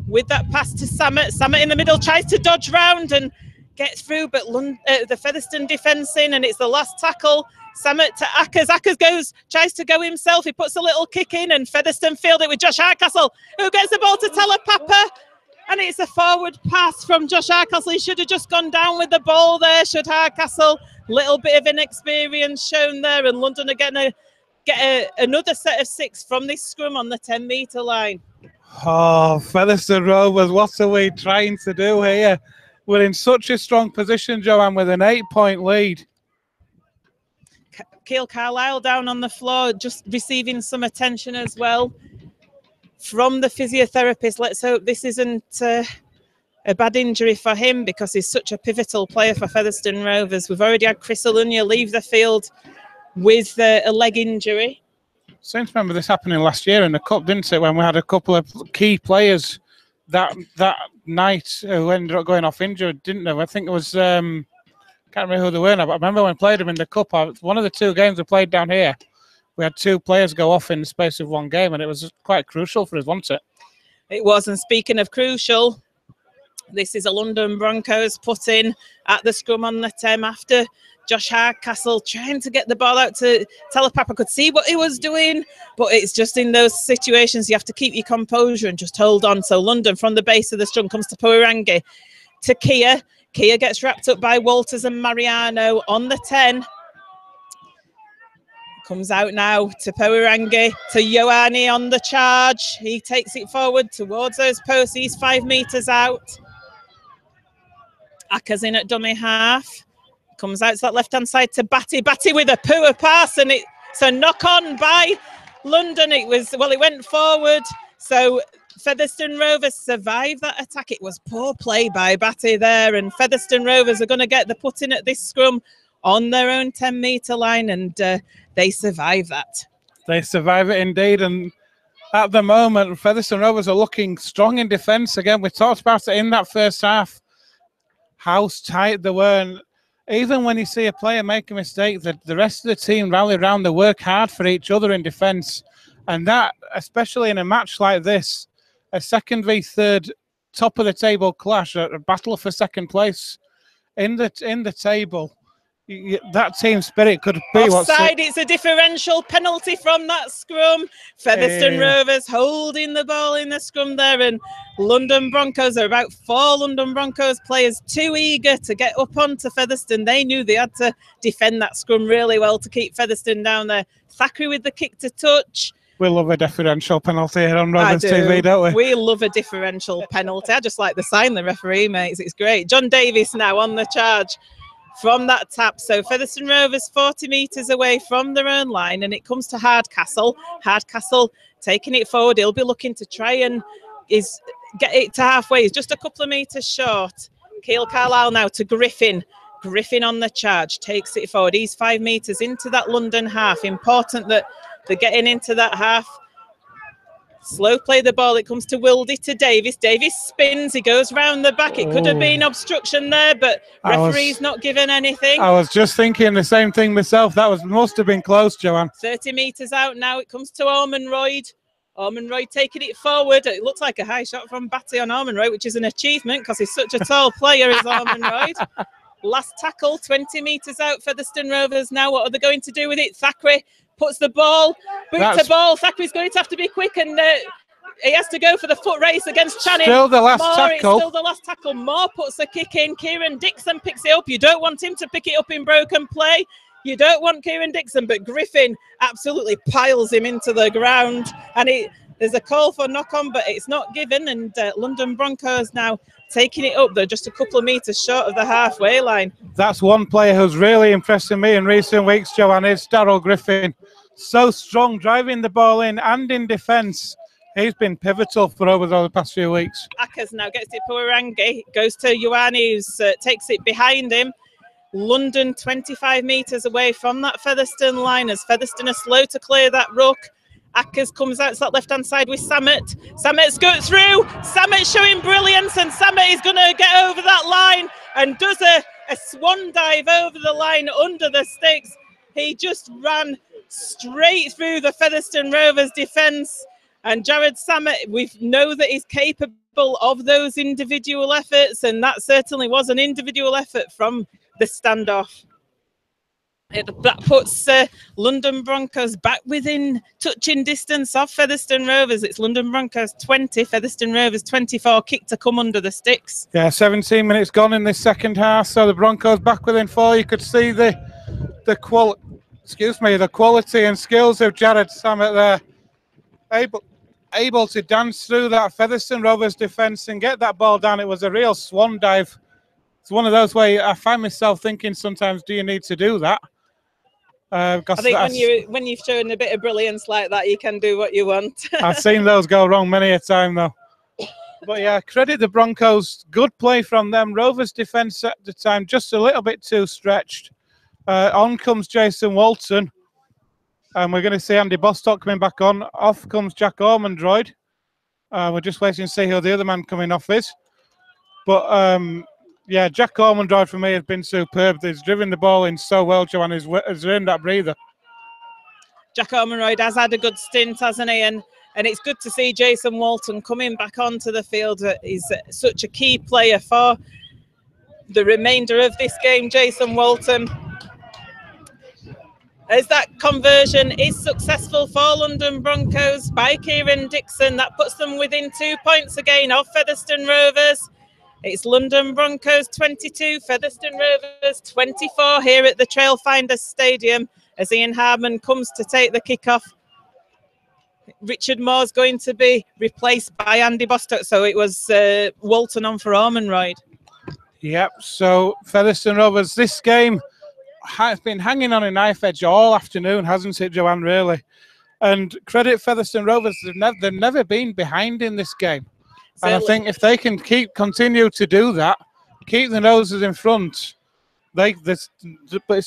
with that pass to Samet. Samet in the middle tries to dodge round and get through, but the Featherstone defence in, and it's the last tackle. Samet to Ackers. Ackers tries to go himself. He puts a little kick in, and Featherstone field it with Josh Hardcastle, who gets the ball to Talapapa. And it's a forward pass from Josh Hardcastle. He should have just gone down with the ball there, should Hardcastle. Little bit of inexperience shown there, and London are going to get another set of 6 from this scrum on the 10-metre line.
Oh, Featherstone Rovers, what are we trying to do here? We're in such a strong position, Joanne, with an 8-point lead.
Keil Carlisle down on the floor, just receiving some attention as well from the physiotherapist. Let's hope this isn't a bad injury for him, because he's such a pivotal player for Featherstone Rovers. We've already had Chris Alunya leave the field with a leg injury.
Seems to remember this happening last year in the Cup, didn't it, when we had a couple of key players that night who ended up going off injured, didn't they? I think it was, can't remember who they were now, but I remember when we played them in the Cup, one of the 2 games we played down here, we had 2 players go off in the space of 1 game, and it was quite crucial for us, wasn't it?
It was, and speaking of crucial, this is a London Broncos put in at the scrum on the 10 after Josh Hardcastle trying to get the ball out to Talapapa. Could see what he was doing, but it's just in those situations you have to keep your composure and just hold on. So London from the base of the scrum comes to Powirangi, to Kia. Kia gets wrapped up by Walters and Mariano on the 10. Comes out now to Powirangi, to Ioane on the charge. He takes it forward towards those posts. He's 5 metres out. Ackers in at dummy half. Comes out to that left-hand side to Batty. Batty with a poor pass, and it's a knock-on by London. It went forward. So Featherstone Rovers survived that attack. It was poor play by Batty there, and Featherstone Rovers are going to get the put-in at this scrum on their own 10-metre line, and they survive that. They survive it indeed, and at the moment, Featherstone Rovers are looking strong in defence. Again, we talked about it in that first half, how tight they were, and even when you see a player make a mistake, the rest of the team rally around, they work hard for each other in defence. And that, especially in a match like this, a 2nd v 3rd top of the table clash, a battle for 2nd place in the table,
that team spirit could be
offside. It's a differential penalty from that scrum. Featherstone Rovers holding the ball in the scrum there, and London Broncos are about 4 London Broncos players too eager to get up onto Featherstone. They knew they had to defend that scrum really well to keep Featherstone down there. Thackeray with the kick to touch.
We love a differential penalty here on RoversTV, don't we?
We love a differential penalty. I just like the sign the referee makes. It's great. John Davis now on the charge from that tap. So Featherstone Rovers 40 metres away from their own line, and it comes to Hardcastle. Hardcastle taking it forward. He'll be looking to try and get it to halfway. He's just a couple of metres short. Keil Carlisle now to Griffin. Griffin on the charge, takes it forward. He's 5 metres into that London half. Important that they're getting into that half. Slow play the ball. It comes to Wildy to Davis. Davis spins. He goes round the back. It could have been obstruction there, but referee's not given anything.
I was just thinking the same thing myself. That must have been close, Joanne.
30 metres out now. It comes to Ormonroyd. Ormonroyd taking it forward. It looks like a high shot from Batty on Ormonroyd, which is an achievement because he's such a tall player as Ormonroyd. Last tackle, 20 metres out. Featherstone Rovers now. What are they going to do with it? Thackeray puts the ball, boot to ball. Thackeray's going to have to be quick, and he has to go for the foot race against Channing.
Still the last tackle.
It's still the last tackle. Moore puts the kick in. Kieran Dixon picks it up. You don't want him to pick it up in broken play. You don't want Kieran Dixon, but Griffin absolutely piles him into the ground. And there's a call for knock-on, but it's not given. And London Broncos now taking it up. They're just a couple of metres short of the halfway line.
That's one player who's really impressing me in recent weeks, Joanne, is Darryl Griffin. So strong, driving the ball in and in defence. He's been pivotal for over the past few weeks.
Akers now gets it for Warangi. Goes to Ioane, who takes it behind him. London 25 metres away from that Featherstone line, as Featherstone are slow to clear that ruck. Akers comes out to that left-hand side with Samet. Samet's got through. Samet showing brilliance, and Samet is going to get over that line and does a swan dive over the line under the sticks. He just ran straight through the Featherstone Rovers defence. And Jared Samet, we know that he's capable of those individual efforts, and that certainly was an individual effort from the standoff. That puts London Broncos back within touching distance of Featherstone Rovers. It's London Broncos 20, Featherstone Rovers 24, kick to come under the sticks.
Yeah, 17 minutes gone in this second half, so the Broncos back within 4. You could see the quality and skills of Jared Samet there, able to dance through that Featherstone Rovers defence and get that ball down. It was a real swan dive. It's one of those where I find myself thinking sometimes, do you need to do that?
I think when you've shown a bit of brilliance like that, you can do what you want.
I've seen those go wrong many a time, though. But yeah, credit the Broncos. Good play from them. Rovers defence at the time just a little bit too stretched. On comes Jason Walton. And we're going to see Andy Bostock coming back on. Off comes Jack Ormonroyd. We're just waiting to see who the other man coming off is. But yeah, Jack Ormonroyd for me has been superb. He's driven the ball in so well, Joanne. Has earned that breather.
Jack Ormonroyd has had a good stint, hasn't he? And it's good to see Jason Walton coming back onto the field. He's such a key player for the remainder of this game, Jason Walton. As that conversion is successful for London Broncos by Kieran Dixon, that puts them within 2 points again of Featherstone Rovers. It's London Broncos 22, Featherstone Rovers 24 here at the Trailfinders Stadium as Ian Harman comes to take the kickoff. Richard Moore's going to be replaced by Andy Bostock, so it was Walton on for Ormonroyd.
Yep, so Featherstone Rovers, this game has been hanging on a knife edge all afternoon, hasn't it, Joanne, really? And credit Featherstone Rovers, they've never been behind in this game. And I think if they can continue to do that, keep the noses in front, it's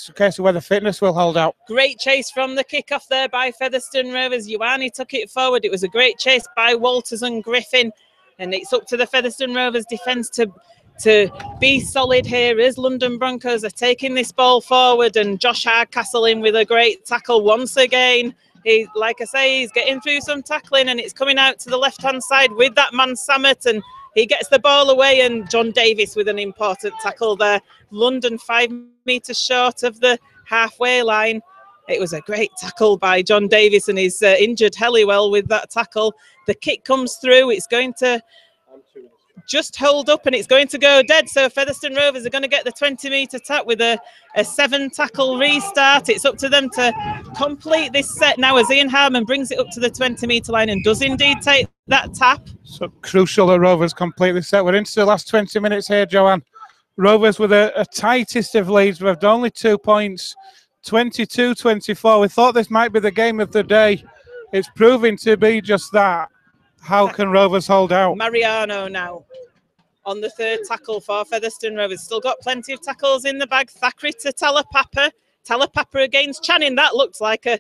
a case of whether fitness will hold out.
Great chase from the kickoff there by Featherstone Rovers. Ioane took it forward. It was a great chase by Walters and Griffin. And it's up to the Featherstone Rovers defence to be solid here as London Broncos are taking this ball forward, and Josh Hardcastle in with a great tackle once again. Like I say, he's getting through some tackling, and it's coming out to the left-hand side with that man Samet, and He gets the ball away, and John Davis with an important tackle there. London 5 metres short of the halfway line. It was a great tackle by John Davis, and he's injured Helliwell with that tackle. The kick comes through. It's going to just hold up, and it's going to go dead. So Featherstone Rovers are going to get the 20-metre tap with a 7-tackle restart. It's up to them to complete this set now as Ian Harmon brings it up to the 20-metre line and does indeed take that tap.
So crucial that Rovers complete this set. We're into the last 20 minutes here, Joanne. Rovers with a tightest of leads with only 2 points, 22-24. We thought this might be the game of the day. It's proving to be just that. How can Rovers hold out?
Mariano now on the 3rd tackle for Featherstone Rovers. Still got plenty of tackles in the bag. Thackeray to Talapapa. Talapapa against Channing. That looked like a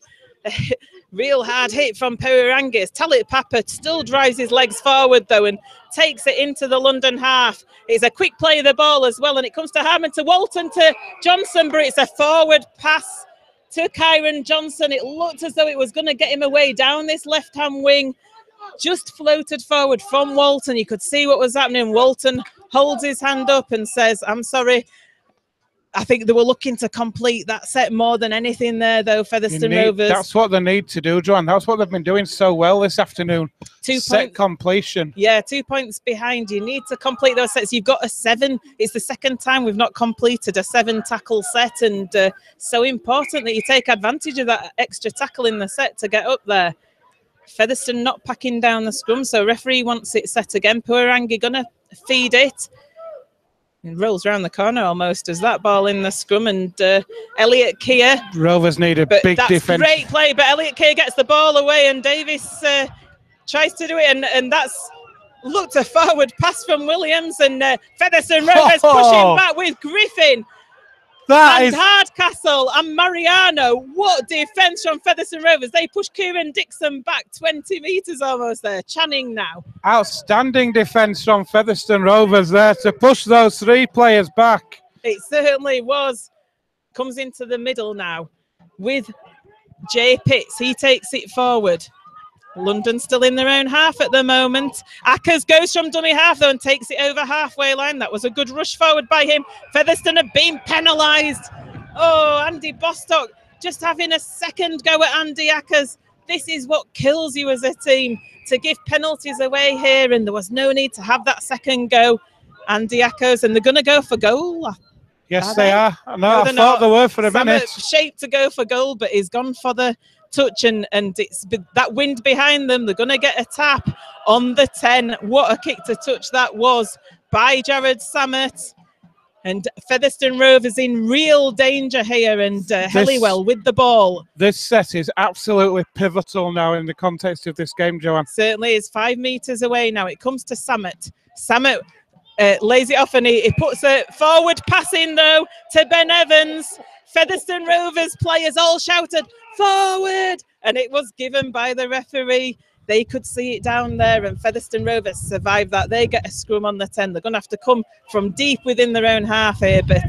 real hard hit from Perirangis. Talapapa still drives his legs forward though and takes it into the London half. It's a quick play of the ball as well, and it comes to Harmon, to Walton, to Johnson, but it's a forward pass to Kyron Johnson. It looked as though it was going to get him away down this left-hand wing. Just floated forward from Walton. You could see what was happening. Walton holds his hand up and says, I'm sorry. I think they were looking to complete that set more than anything there, though, Featherstone Rovers.
That's what they need to do, Joanne. That's what they've been doing so well this afternoon.
2
set
points.
Completion.
Yeah, 2 points behind. You need to complete those sets. You've got a 7. It's the second time we've not completed a 7-tackle set, and so important that you take advantage of that extra tackle in the set to get up there. Featherstone not packing down the scrum, so referee wants it set again. Puarangi gonna feed it. It rolls around the corner almost as that ball in the scrum, and Elliot Keir.
Rovers need a big defence.
That's great play, but Elliot Keir gets the ball away, and Davis tries to do it, and that's looked a forward pass from Williams, and Featherstone Rovers pushing back with Griffin. And Hardcastle and Mariano. What defence from Featherstone Rovers. They push Kieran Dixon back 20 metres almost there. Channing now.
Outstanding defence from Featherstone Rovers there to push those 3 players back.
It certainly was. Comes into the middle now with Jay Pitts. He takes it forward. London still in their own half at the moment. Ackers goes from dummy half though and takes it over halfway line. That was a good rush forward by him. Featherstone have been penalised. Oh, Andy Bostock just having a second go at Andy Ackers. This is what kills you as a team, to give penalties away here, and there was no need to have that second go. Andy Ackers, and they're going to go for goal.
Yes, they are. No, I thought they were for a minute.
Shaped to go for goal, but he's gone for the touch, and it's that wind behind them. They're going to get a tap on the 10. What a kick to touch that was by Jared Samet. And Featherstone Rovers in real danger here, and Helliwell with the ball.
This set is absolutely pivotal now in the context of this game, Joanne.
Certainly is. 5 metres away now. It comes to Samet. Samet lays it off, and he puts a forward pass in though to Ben Evans. Featherstone Rovers players all shouted forward, and it was given by the referee. They could see it down there, and Featherstone Rovers survived that. They get a scrum on the 10. They're going to have to come from deep within their own half here, but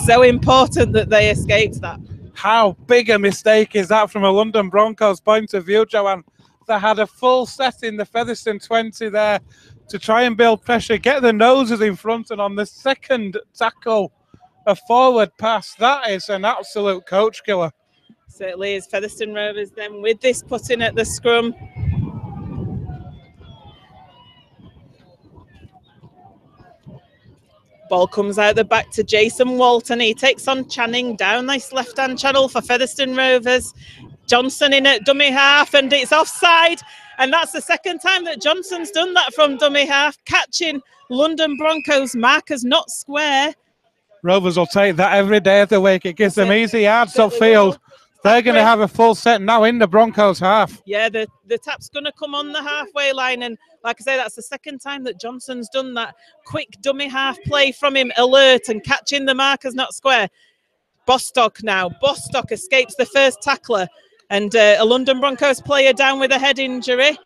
so important that they escaped that.
How big a mistake is that from a London Broncos point of view, Joanne? They had a full set in the Featherstone 20 there to try and build pressure, get the noses in front, and on the second tackle, a forward pass. That is an absolute coach killer.
Certainly is. Featherstone Rovers then with this put in at the scrum. Ball comes out the back to Jason Walton. He takes on Channing down this left-hand channel for Featherstone Rovers. Johnson in at dummy half, and it's offside. And that's the second time that Johnson's done that from dummy half, catching London Broncos markers not square.
Rovers will take that every day of the week. It gives them easy yards upfield. They're going to have a full set now in the Broncos half.
Yeah, the tap's going to come on the halfway line. And like I say, that's the second time that Johnson's done that quick dummy half play from him, alert and catching the markers not square. Bostock now. Bostock escapes the first tackler. And a London Broncos player down with a head injury.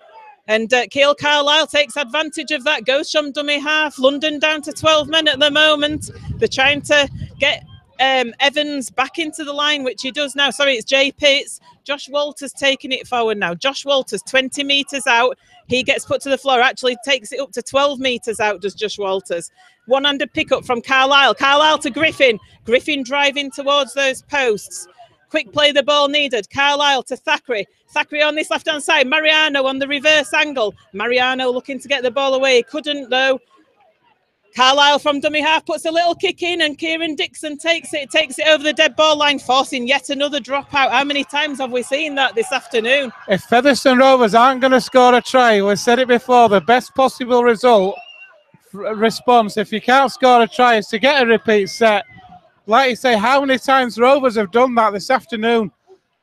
And Keil Carlisle takes advantage of that, goes from dummy half. London down to 12 men at the moment. They're trying to get Evans back into the line, which he does now. Sorry, it's Jay Pitts. Josh Walters taking it forward now. Josh Walters, 20 metres out. He gets put to the floor. Actually takes it up to 12 metres out, does Josh Walters. One-handed pickup from Carlisle. Carlisle to Griffin. Griffin driving towards those posts. Quick play the ball needed. Carlisle to Thackeray. Thackeray on this left-hand side. Mariano on the reverse angle. Mariano looking to get the ball away. He couldn't, though. Carlisle from dummy half puts a little kick in, and Kieran Dixon takes it over the dead ball line, forcing yet another dropout. How many times have we seen that this afternoon?
If Featherstone Rovers aren't going to score a try, we've said it before, the best possible response, if you can't score a try, is to get a repeat set. Like you say, how many times Rovers have done that this afternoon?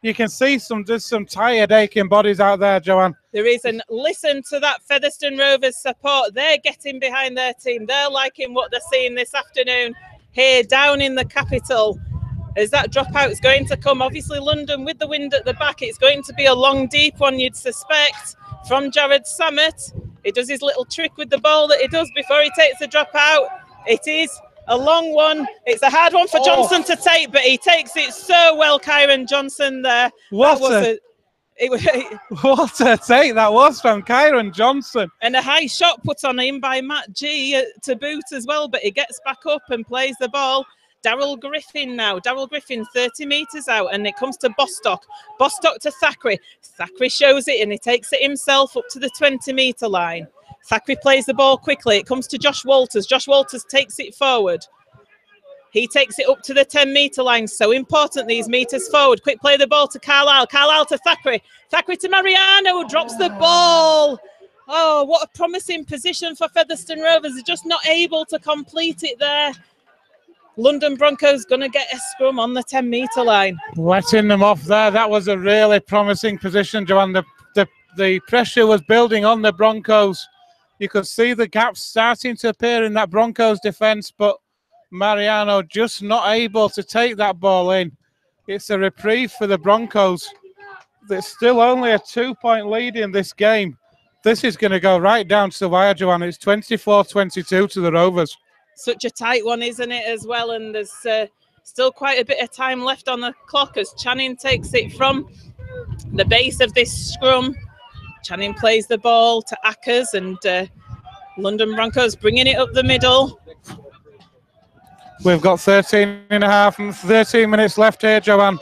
You can see there's some tired, aching bodies out there, Joanne.
There is, and listen to that Featherstone Rovers support. They're getting behind their team. They're liking what they're seeing this afternoon here down in the capital. As that dropout's going to come, obviously London with the wind at the back, it's going to be a long, deep one, you'd suspect, from Jared Samet. He does his little trick with the ball that he does before he takes the dropout. It is a long one. It's a hard one for Johnson to take, but he takes it so well, Kyron Johnson there.
What a take that was from Kyron Johnson.
And a high shot put on him by Matt G to boot as well, but he gets back up and plays the ball. Daryl Griffin now. Daryl Griffin 30 metres out, and it comes to Bostock. Bostock to Thackeray. Thackeray shows it, and he takes it himself up to the 20-metre line. Thackeray plays the ball quickly. It comes to Josh Walters. Josh Walters takes it forward. He takes it up to the 10-metre line. So important, these metres forward. Quick play the ball to Carlisle. Carlisle to Thackeray. Thackeray to Mariano. Drops the ball. Oh, what a promising position for Featherstone Rovers. They're just not able to complete it there. London Broncos going to get a scrum on the 10-metre line.
Wetting them off there. That was a really promising position, Joanne. The pressure was building on the Broncos. You could see the gaps starting to appear in that Broncos defence, but Mariano just not able to take that ball in. It's a reprieve for the Broncos. There's still only a 2-point lead in this game. This is going to go right down to the wire, Joanne. It's 24-22 to the Rovers.
Such a tight one, isn't it, as well? And there's still quite a bit of time left on the clock as Channing takes it from the base of this scrum. Channing plays the ball to Ackers, and London Broncos bringing it up the middle.
We've got 13 minutes left here, Joanne.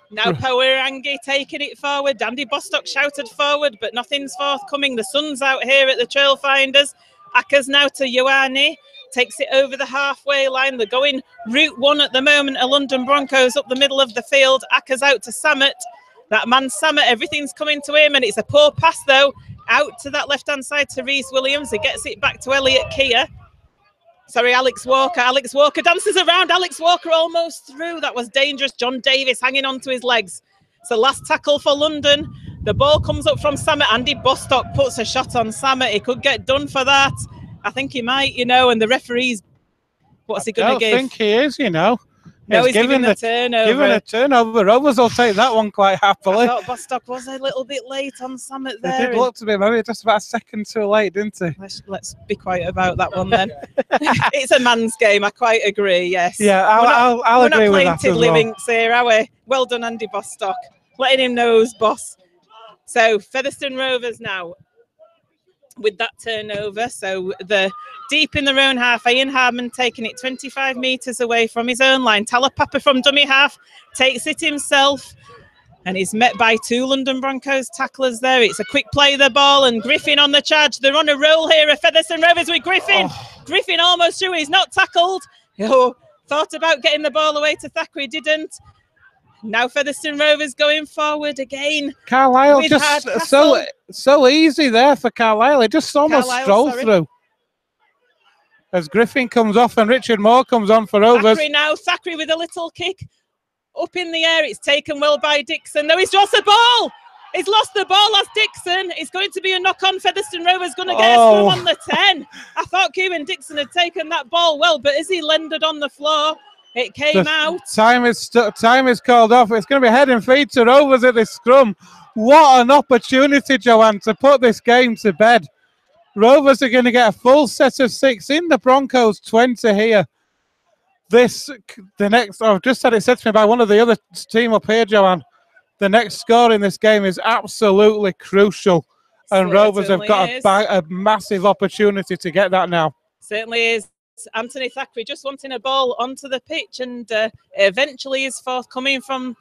Now Powerangi taking it forward. Andy Bostock shouted forward, but nothing's forthcoming. The sun's out here at the Trailfinders. Ackers now to Ioane. Takes it over the halfway line. They're going route one at the moment. A London Broncos up the middle of the field. Ackers out to Samet. That man Samet, everything's coming to him, and it's a poor pass though. Out to that left-hand side to Reese Williams. He gets it back to Elliot Keir. Sorry, Alex Walker. Alex Walker dances around. Alex Walker almost through. That was dangerous. John Davis hanging on to his legs. So last tackle for London. The ball comes up from Samet. Andy Bostock puts a shot on Samet. He could get done for that. I think he might, you know, and the referee's, what's he going to give?
I think he is, you know.
No, he's giving the turnover.
Giving a turnover. Rovers will take that one quite happily.
I thought Bostock was a little bit late on Samet there.
He did look to be maybe just about a second too late, didn't he?
Let's be quiet about that one then. It's a man's game, I quite agree, yes.
Yeah, I'll agree with that as well. We're not playing
tiddlywinks here, are we? Well done, Andy Bostock. Letting him know who's boss. So, Featherstone Rovers now with that turnover. So the deep in their own half, Ian Hardman taking it 25 metres away from his own line. Talapapa from dummy half takes it himself, and he's met by two London Broncos tacklers there. It's a quick play the ball, and Griffin on the charge. They're on a roll here at Featherstone Rovers with Griffin. Griffin almost through. He's not tackled. Thought about getting the ball away to Thackeray, didn't. Now Featherstone Rovers going forward again.
Carlisle just so easy there for Carlisle. It just almost strolled through. As Griffin comes off and Richard Moore comes on for Rovers.
Thackeray now. Thackeray with a little kick up in the air. It's taken well by Dixon. No, he's lost the ball. He's lost the ball, that's Dixon. It's going to be a knock on. Featherstone Rovers going to get a scrum on the 10. I thought Kieran Dixon had taken that ball well, but as he landed on the floor, it came out.
Time is called off. It's going to be head and feet to Rovers at this scrum. What an opportunity, Joanne, to put this game to bed. Rovers are going to get a full set of 6 in the Broncos 20 here. the next, I've just had it said to me by one of the other team up here, Joanne, the next score in this game is absolutely crucial. And Rovers have got a massive opportunity to get that now.
Certainly is. Anthony Thackeray just wanting a ball onto the pitch, and eventually is forthcoming from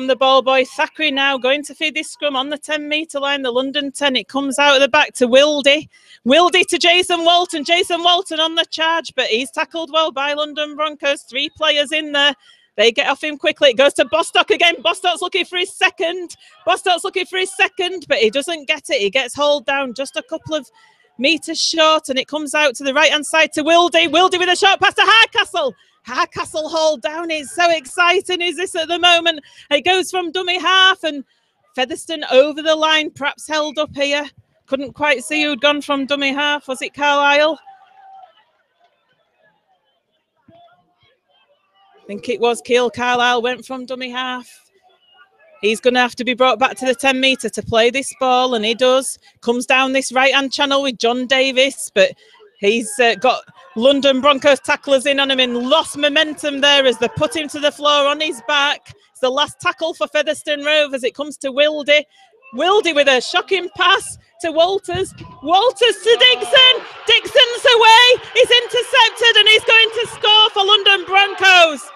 the ball boy. Thackeray now going to feed this scrum on the 10-metre line, the London 10. It comes out of the back to Wildy. Wildy to Jason Walton. Jason Walton on the charge, but he's tackled well by London Broncos. 3 players in there. They get off him quickly. It goes to Bostock again. Bostock's looking for his second. Bostock's looking for his second, but he doesn't get it. He gets hauled down just a couple of metres short, and it comes out to the right-hand side to Wildy. Wildy with a short pass to Hardcastle. Hardcastle hauled down. It's so exciting, is this at the moment? It goes from dummy half, and Featherstone over the line, perhaps held up here. Couldn't quite see who'd gone from dummy half. Was it Carlisle? I think it was Keele Carlisle went from dummy half. He's going to have to be brought back to the 10-metre to play this ball, and he does. Comes down this right-hand channel with John Davis, but he's got London Broncos tacklers in on him and lost momentum there as they put him to the floor on his back. It's the last tackle for Featherstone Rovers. It comes to Wildy. Wildy with a shocking pass to Walters. Walters to Dixon. Dixon's away. He's intercepted, and he's going to score for London Broncos.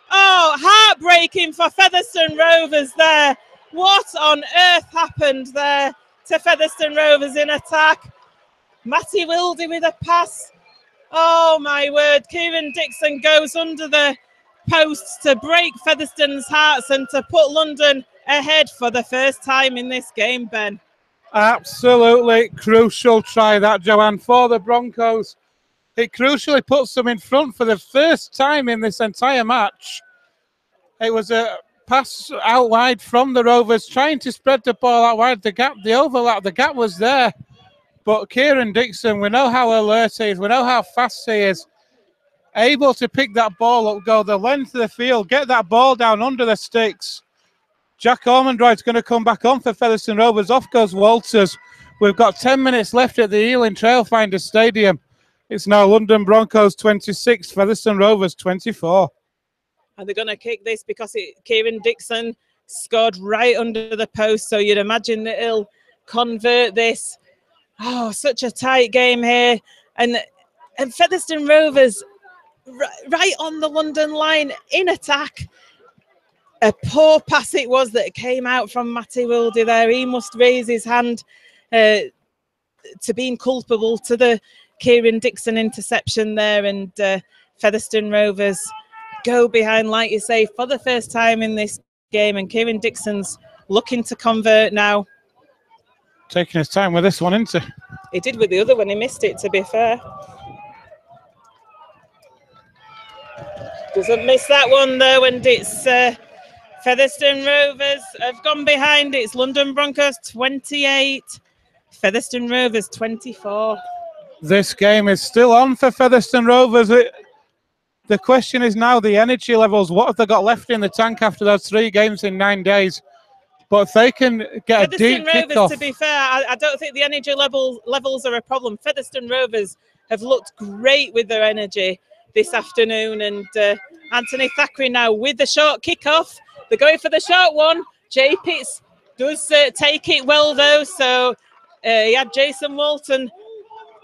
Oh, heartbreaking for Featherstone Rovers there. What on earth happened there to Featherstone Rovers in attack? Matty Wildy with a pass. Oh, my word. Kieran Dixon goes under the posts to break Featherstone's hearts and to put London ahead for the first time in this game, Ben.
Absolutely crucial try that, Joanne, for the Broncos. It crucially puts them in front for the first time in this entire match. It was a pass out wide from the Rovers, trying to spread the ball out wide. The gap, the overlap, the gap was there. But Kieran Dixon, we know how alert he is. We know how fast he is. Able to pick that ball up, go the length of the field, get that ball down under the sticks. Jack Ormondroyd's going to come back on for Featherstone Rovers. Off goes Walters. We've got 10 minutes left at the Ealing Trailfinders Stadium. It's now London Broncos 26, Featherstone Rovers 24.
And they're going to kick this because Kieran Dixon scored right under the post. So you'd imagine that he'll convert this. Oh, such a tight game here. And Featherstone Rovers right on the London line in attack. A poor pass it was that came out from Matty Wildy there. He must raise his hand to being culpable to the Kieran Dixon interception there, and Featherstone Rovers go behind, like you say, for the first time in this game, and Kieran Dixon's looking to convert now.
Taking his time with this one, isn't he?
He did with the other one, he missed it, to be fair. Doesn't miss that one though, and it's Featherstone Rovers have gone behind. It's London Broncos 28, Featherstone Rovers 24.
This game is still on for Featherstone Rovers. The question is now the energy levels. What have they got left in the tank after those 3 games in 9 days? But if they can get a deep kickoff.
To be fair, I don't think the energy levels are a problem. Featherstone Rovers have looked great with their energy this afternoon. And Anthony Thackeray now with the short kickoff. They're going for the short one. Jay Pitts does take it well, though. So he had Jason Walton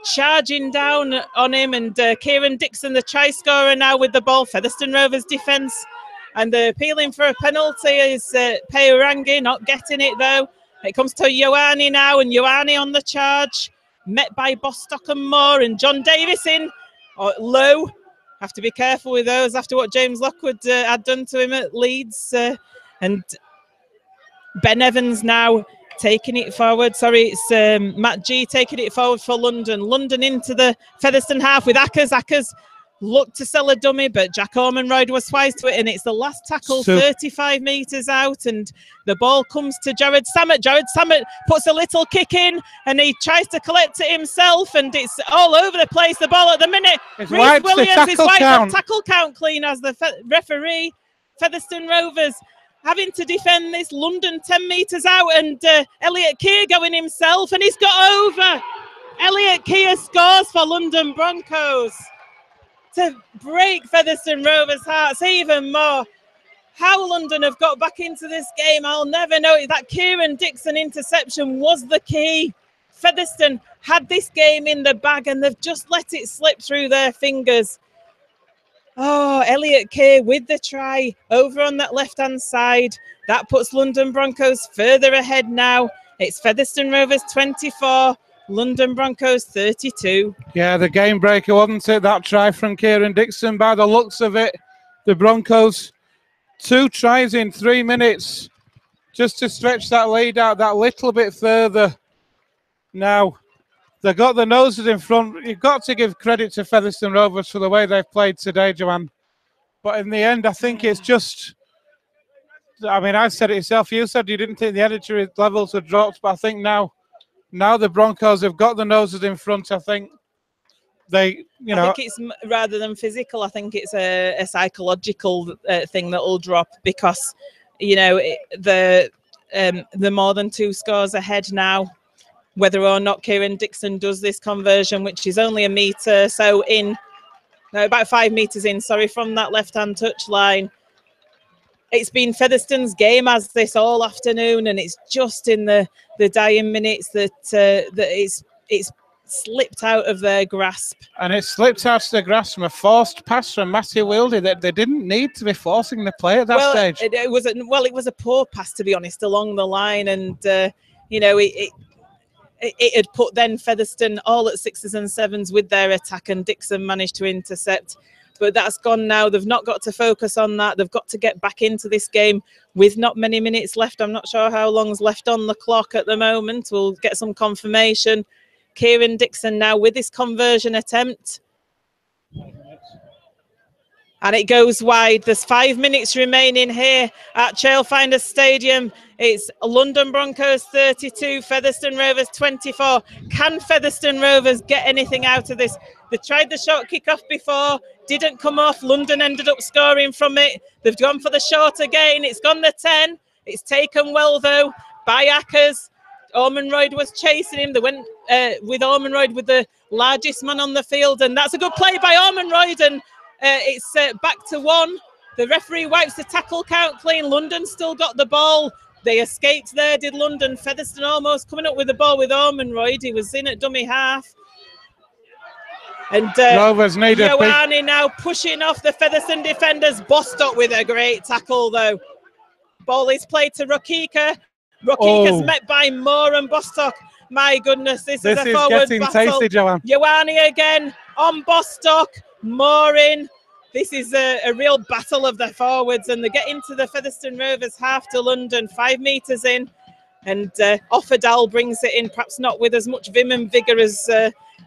charging down on him, and Kieran Dixon, the try scorer, now with the ball. Featherstone Rovers defence, and they're appealing for a penalty is Peorangi, not getting it though. It comes to Ioane now, and Ioane on the charge, met by Bostock and Moore, and John Davis in low. Have to be careful with those after what James Lockwood had done to him at Leeds, and Ben Evans now taking it forward. Sorry, it's Matt G taking it forward for London. London into the Featherstone half with Ackers. Ackers looked to sell a dummy, but Jack Ormondroyd was wise to it, and it's the last tackle, 35 metres out, and the ball comes to Jared Sammett. Jared Sammett puts a little kick in, and he tries to collect it himself, and it's all over the place, the ball at the minute. Reece Williams is wiped the tackle count clean as the referee. Featherstone Rovers having to defend this. London 10 metres out, and Elliot Keir going himself, and he's got over. Elliot Keir scores for London Broncos. to break Featherstone Rovers' hearts even more. How London have got back into this game, I'll never know it. That Kieran Dixon interception was the key. Featherstone had this game in the bag and they've just let it slip through their fingers. Oh, Elliot Kay with the try over on that left-hand side. That puts London Broncos further ahead now. It's Featherstone Rovers 24, London Broncos 32.
Yeah, the game breaker, wasn't it? That try from Kieran Dixon. By the looks of it, the Broncos, 2 tries in 3 minutes just to stretch that lead out that little bit further. Now, they got the noses in front. You've got to give credit to Featherstone Rovers for the way they've played today, Joanne. But in the end, I think it's just, I mean, I said it yourself. You said you didn't think the energy levels had dropped, but I think now the Broncos have got the noses in front. I think they, you know,
I think it's rather than physical. I think it's a psychological thing that will drop because, you know, the more than 2 scores ahead now. Whether or not Kieran Dixon does this conversion, which is only a metre, so about 5 metres in, sorry, from that left-hand touch line. It's been Featherstone's game as this all afternoon, and it's just in the dying minutes that it's slipped out of their grasp.
And it slipped out of their grasp from a forced pass from Matthew Wildy that they didn't need to be forcing the play at that stage.
It was a poor pass, to be honest, along the line, and you know, it had put then Featherstone all at 6s and 7s with their attack, and Dixon managed to intercept. But that's gone now. They've not got to focus on that. They've got to get back into this game with not many minutes left. I'm not sure how long's left on the clock at the moment. We'll get some confirmation. Kieran Dixon now with his conversion attempt. And it goes wide. There's 5 minutes remaining here at Trailfinders Stadium. It's London Broncos 32, Featherstone Rovers 24. Can Featherstone Rovers get anything out of this? They tried the short kick-off before, didn't come off. London ended up scoring from it. They've gone for the short again. It's gone the 10. It's taken well, though, by Ackers. Ormonroyd was chasing him. They went with Ormonroyd with the largest man on the field, and that's a good play by Ormonroyd, and it's back to 1. The referee wipes the tackle count clean. London still got the ball. They escaped there, did London. Featherstone almost coming up with the ball with Ormonroyd. He was in at dummy half. And
Rovers need
Ioane now pushing off the Featherstone defenders. Bostock with a great tackle, though. Ball is played to Rokika. Rokika's met by Moore and Bostock. My goodness, this is a forward
getting
battle.
tasty, Joanne.
Ioane again on Bostock. Moore in. This is a real battle of the forwards, and they get into the Featherstone Rovers half to London, 5 metres in, and Offerdal brings it in, perhaps not with as much vim and vigour as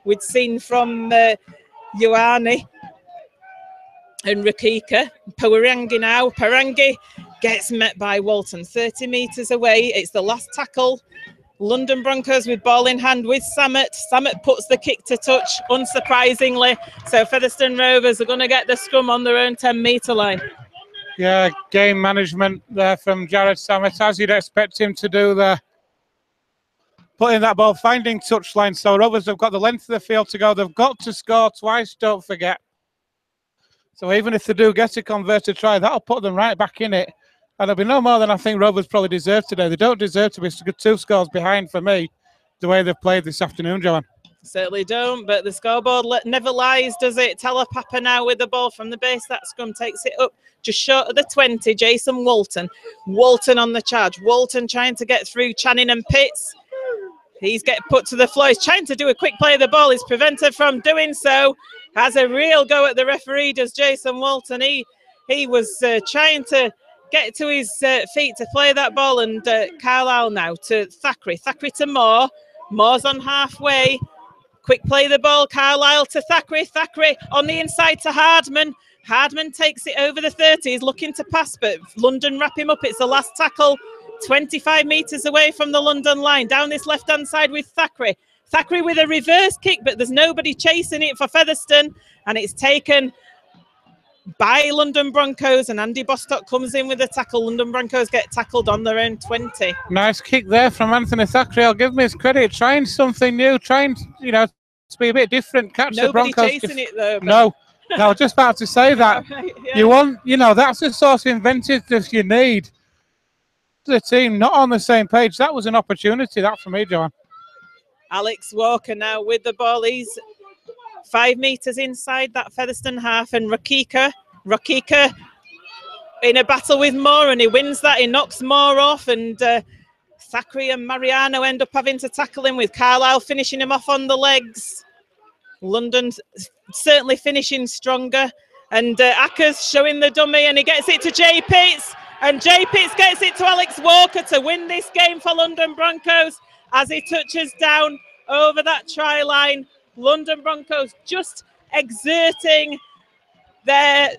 we'd seen from Ioane and Rokika. Parangi now. Parangi gets met by Walton, 30 metres away. It's the last tackle. London Broncos with ball in hand with Samet. Samet puts the kick to touch, unsurprisingly. So Featherstone Rovers are going to get the scrum on their own 10-metre line.
Yeah, game management there from Jared Samet, as you'd expect him to do there. Putting that ball, finding touchline. So Rovers have got the length of the field to go. They've got to score twice, don't forget. So even if they do get a converted try, that'll put them right back in it. And there'll be no more than I think Rovers probably deserve today. They don't deserve to be 2 scores behind for me, the way they've played this afternoon, Joanne.
Certainly don't, but the scoreboard never lies, does it? Talapapa now with the ball from the base. That scrum takes it up just short of the 20. Jason Walton. Walton on the charge. Walton trying to get through Channing and Pitts. He's getting put to the floor. He's trying to do a quick play of the ball. He's prevented from doing so. Has a real go at the referee, does Jason Walton. He was trying to get to his feet to play that ball, and Carlisle now to Thackeray. Thackeray to Moore. Moore's on halfway. Quick play the ball. Carlisle to Thackeray. Thackeray on the inside to Hardman. Hardman takes it over the 30. He's looking to pass, but London wrap him up. It's the last tackle. 25 metres away from the London line. Down this left-hand side with Thackeray. Thackeray with a reverse kick, but there's nobody chasing it for Featherstone, and it's taken by London Broncos, and Andy Bostock comes in with a tackle. London Broncos get tackled on their own 20.
Nice kick there from Anthony Thackeray. I'll give him his credit. Trying something new, trying, to be a bit different. Catch
Nobody
the Broncos.
chasing it, though.
No, I was just about to say that.
Right, yeah.
You want, that's the sort of inventiveness you need. The team not on the same page. That was an opportunity, that for me, John.
Alex Walker now with the ball. He's 5 metres inside that Featherstone half, and Rakika in a battle with Moore, and he wins that. He knocks Moore off, and Thackeray and Mariano end up having to tackle him, with Carlisle finishing him off on the legs. London certainly finishing stronger, and Ackers showing the dummy, and he gets it to Jay Pitts, and Jay Pitts gets it to Alex Walker to win this game for London Broncos as he touches down over that try line. London Broncos just exerting their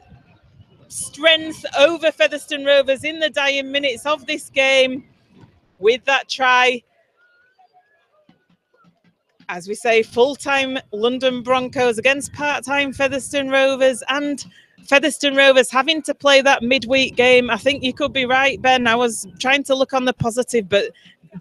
strength over Featherstone Rovers in the dying minutes of this game with that try. As we say, full-time London Broncos against part-time Featherstone Rovers, and Featherstone Rovers having to play that midweek game. I think you could be right, Ben. I was trying to look on the positive, but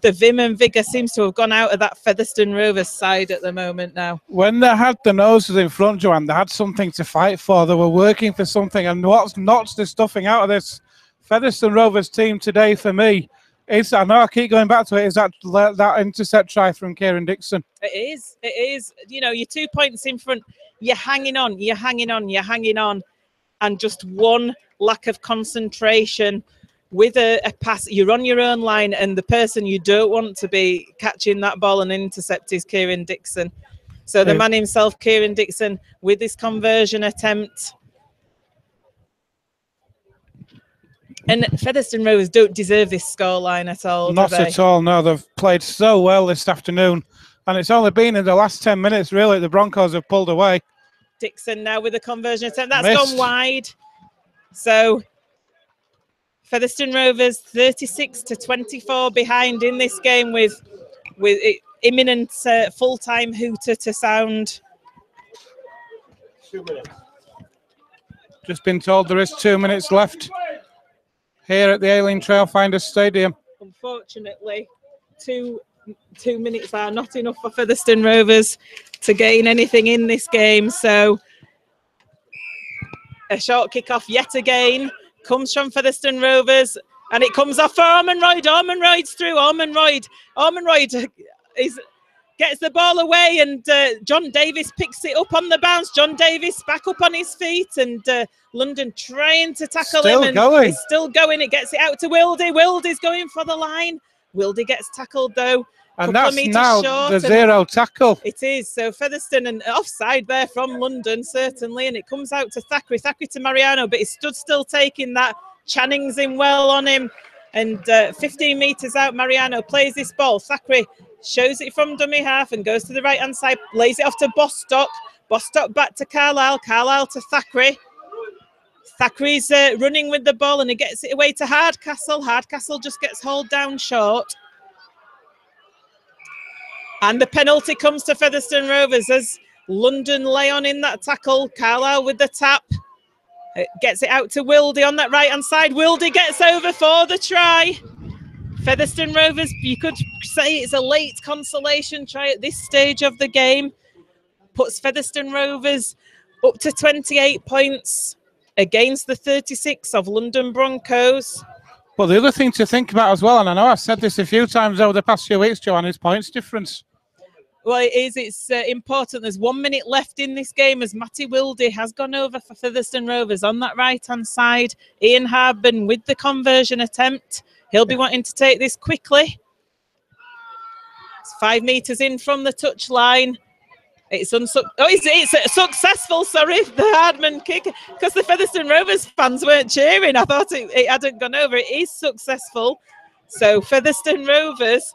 the vim and vigour seems to have gone out of that Featherstone Rovers side at the moment now.
When they had the noses in front, Joanne, they had something to fight for. They were working for something, and what's knocks the stuffing out of this Featherstone Rovers team today for me is, I know I keep going back to it, is that intercept try from Kieran Dixon.
It is. You're 2 points in front. You're hanging on. And just one lack of concentration with a pass. You're on your own line, and the person you don't want to be catching that ball and intercept is Kieran Dixon. So the man himself, Kieran Dixon, with this conversion attempt. And Featherstone Rovers don't deserve this scoreline at all.
Not at all, no. They've played so well this afternoon. And it's only been in the last 10 minutes, really, the Broncos have pulled away.
Dixon now with a conversion attempt. That's gone wide. So Featherstone Rovers 36-24 behind in this game with imminent full-time hooter to sound.
2 minutes. Just been told there is 2 minutes left here at the Aileen Trailfinders Stadium.
Unfortunately, two minutes are not enough for Featherstone Rovers to gain anything in this game. So a short kick-off yet again comes from Featherstone Rovers, and it comes off for Ormonroyd. Ormonroyd's through. Ormonroyd gets the ball away, and John Davis picks it up on the bounce. John Davis back up on his feet, and London trying to tackle him. And he's still going. It gets it out to Wildy. Wildy's going for the line. Wildy gets tackled, though.
And that's now the zero tackle.
It is. So Featherstone, and offside there from London, certainly. And it comes out to Thackeray. Thackeray to Mariano, but he stood still taking that. Channing's in well on him. And 15 metres out, Mariano plays this ball. Thackeray shows it from dummy half and goes to the right-hand side, lays it off to Bostock. Bostock back to Carlisle. Carlisle to Thackeray. Thackeray's running with the ball, and he gets it away to Hardcastle. Hardcastle just gets hauled down short. And the penalty comes to Featherstone Rovers as London lay on in that tackle. Carlisle with the tap. Gets it out to Wildy on that right-hand side. Wildy gets over for the try. Featherstone Rovers, you could say it's a late consolation try at this stage of the game. Puts Featherstone Rovers up to 28 points against the 36 of London Broncos.
Well, the other thing to think about as well, and I know I've said this a few times over the past few weeks, Joanne, is points difference.
Well, it is. It's important. There's 1 minute left in this game as Matty Wildy has gone over for Featherstone Rovers on that right-hand side. Ian Harbin with the conversion attempt. He'll be wanting to take this quickly. It's 5 metres in from the touchline. It's successful, sorry, the Hardman kick, because the Featherstone Rovers fans weren't cheering. I thought it hadn't gone over. It is successful. So Featherstone Rovers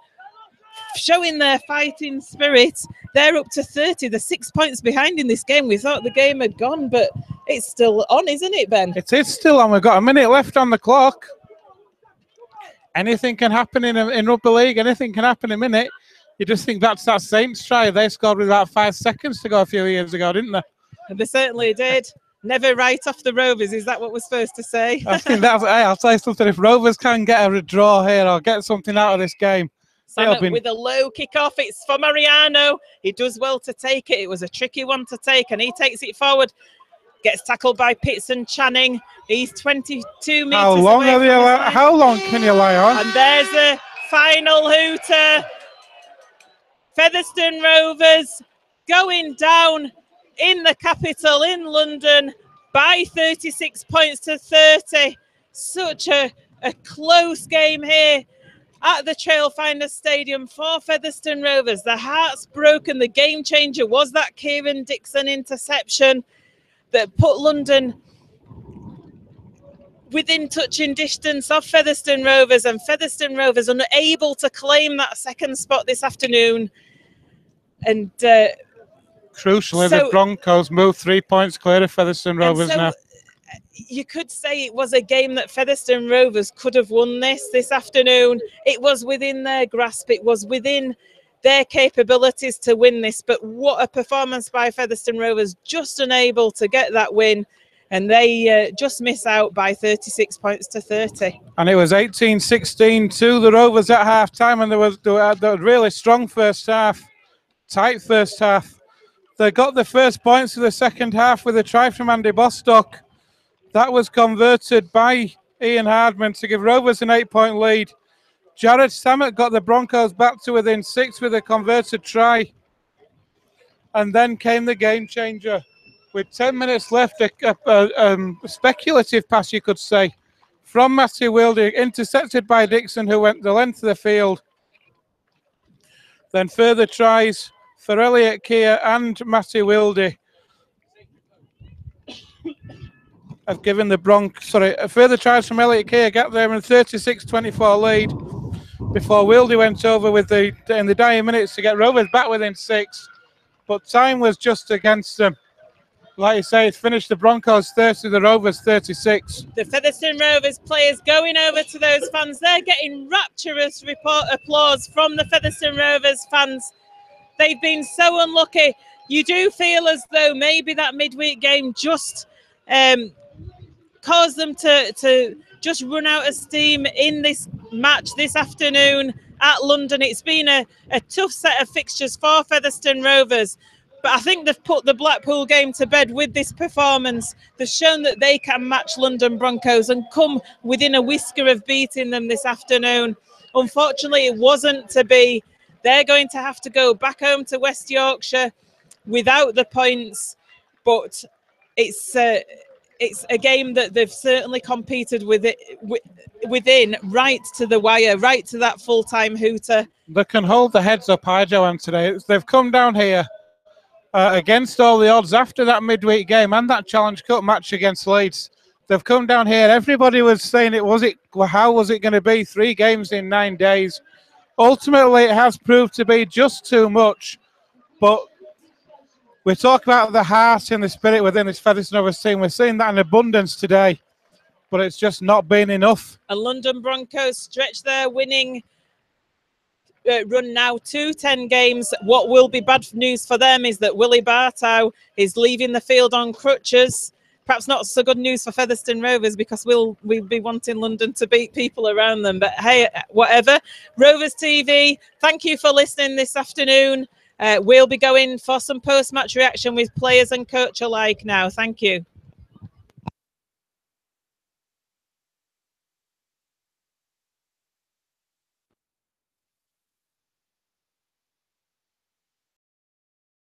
showing their fighting spirit. They're up to 30. They're 6 points behind in this game. We thought the game had gone, but it's still on, isn't it, Ben?
It is still on. We've got a minute left on the clock. Anything can happen in rugby league. Anything can happen in a minute. You just think that's that Saints try. They scored with about 5 seconds to go a few years ago, didn't they?
They certainly did. Never write off the Rovers. Is that what we're supposed to say?
I think that's. Hey, I'll tell you something. If Rovers can get a draw here or get something out of this game,
with a low kick-off, it's for Mariano. He does well to take it. It was a tricky one to take, and he takes it forward. Gets tackled by Pitson Channing. He's 22 metres
How long
away
are
from
you?
his line.
How long can you lie on?
And there's the final hooter. Featherstone Rovers going down in the capital in London by 36 points to 30. Such a close game here at the Trailfinders Stadium for Featherstone Rovers. The heart's broken. The game changer was that Kieran Dixon interception that put London within touching distance of Featherstone Rovers, and Featherstone Rovers unable to claim that second spot this afternoon. And
crucially, the Broncos moved 3 points clear of Featherstone Rovers now.
You could say it was a game that Featherstone Rovers could have won this afternoon. It was within their grasp. It was within their capabilities to win this. But what a performance by Featherstone Rovers, just unable to get that win. And they just miss out by 36 points to 30.
And it was 18-16 to the Rovers at half-time, and there was a really strong first half, tight first half. They got the first points of the second half with a try from Andy Bostock. That was converted by Ian Hardman to give Rovers an 8-point lead. Jared Samet got the Broncos back to within 6 with a converted try. And then came the game changer. With 10 minutes left, a speculative pass, you could say, from Matthew Wilder, intercepted by Dixon, who went the length of the field. Then further tries for Elliot Keir and Matthew Wilder have given the Broncos, further tries from Elliot Keir got there in 36-24 lead before Wilder went over in the dying minutes to get Rovers back within 6. But time was just against them. Like you say, it's finished the Broncos 30, the Rovers 36.
The Featherstone Rovers players going over to those fans. They're getting rapturous applause from the Featherstone Rovers fans. They've been so unlucky. You do feel as though maybe that midweek game just caused them to just run out of steam in this match this afternoon at London. It's been a tough set of fixtures for Featherstone Rovers. But I think they've put the Blackpool game to bed with this performance. They've shown that they can match London Broncos and come within a whisker of beating them this afternoon. Unfortunately, it wasn't to be. They're going to have to go back home to West Yorkshire without the points. But it's a game that they've certainly competed within right to the wire, right to that full-time hooter.
They can hold their heads up high, Joanne, today. They've come down here against all the odds after that midweek game and that Challenge Cup match against Leeds. They've come down here. Everybody was saying how was it going to be 3 games in 9 days? Ultimately, it has proved to be just too much. But we talk about the heart and the spirit within this Featherstone Rovers team. We're seeing that in abundance today, but it's just not been enough.
And London Broncos stretch their winning run now to 10 games. What will be bad news for them is that Willie Bartow is leaving the field on crutches. Perhaps not so good news for Featherstone Rovers, because we'll be wanting London to beat people around them. But hey, whatever. Rovers TV, thank you for listening this afternoon. We'll be going for some post-match reaction with players and coach alike now. Thank you.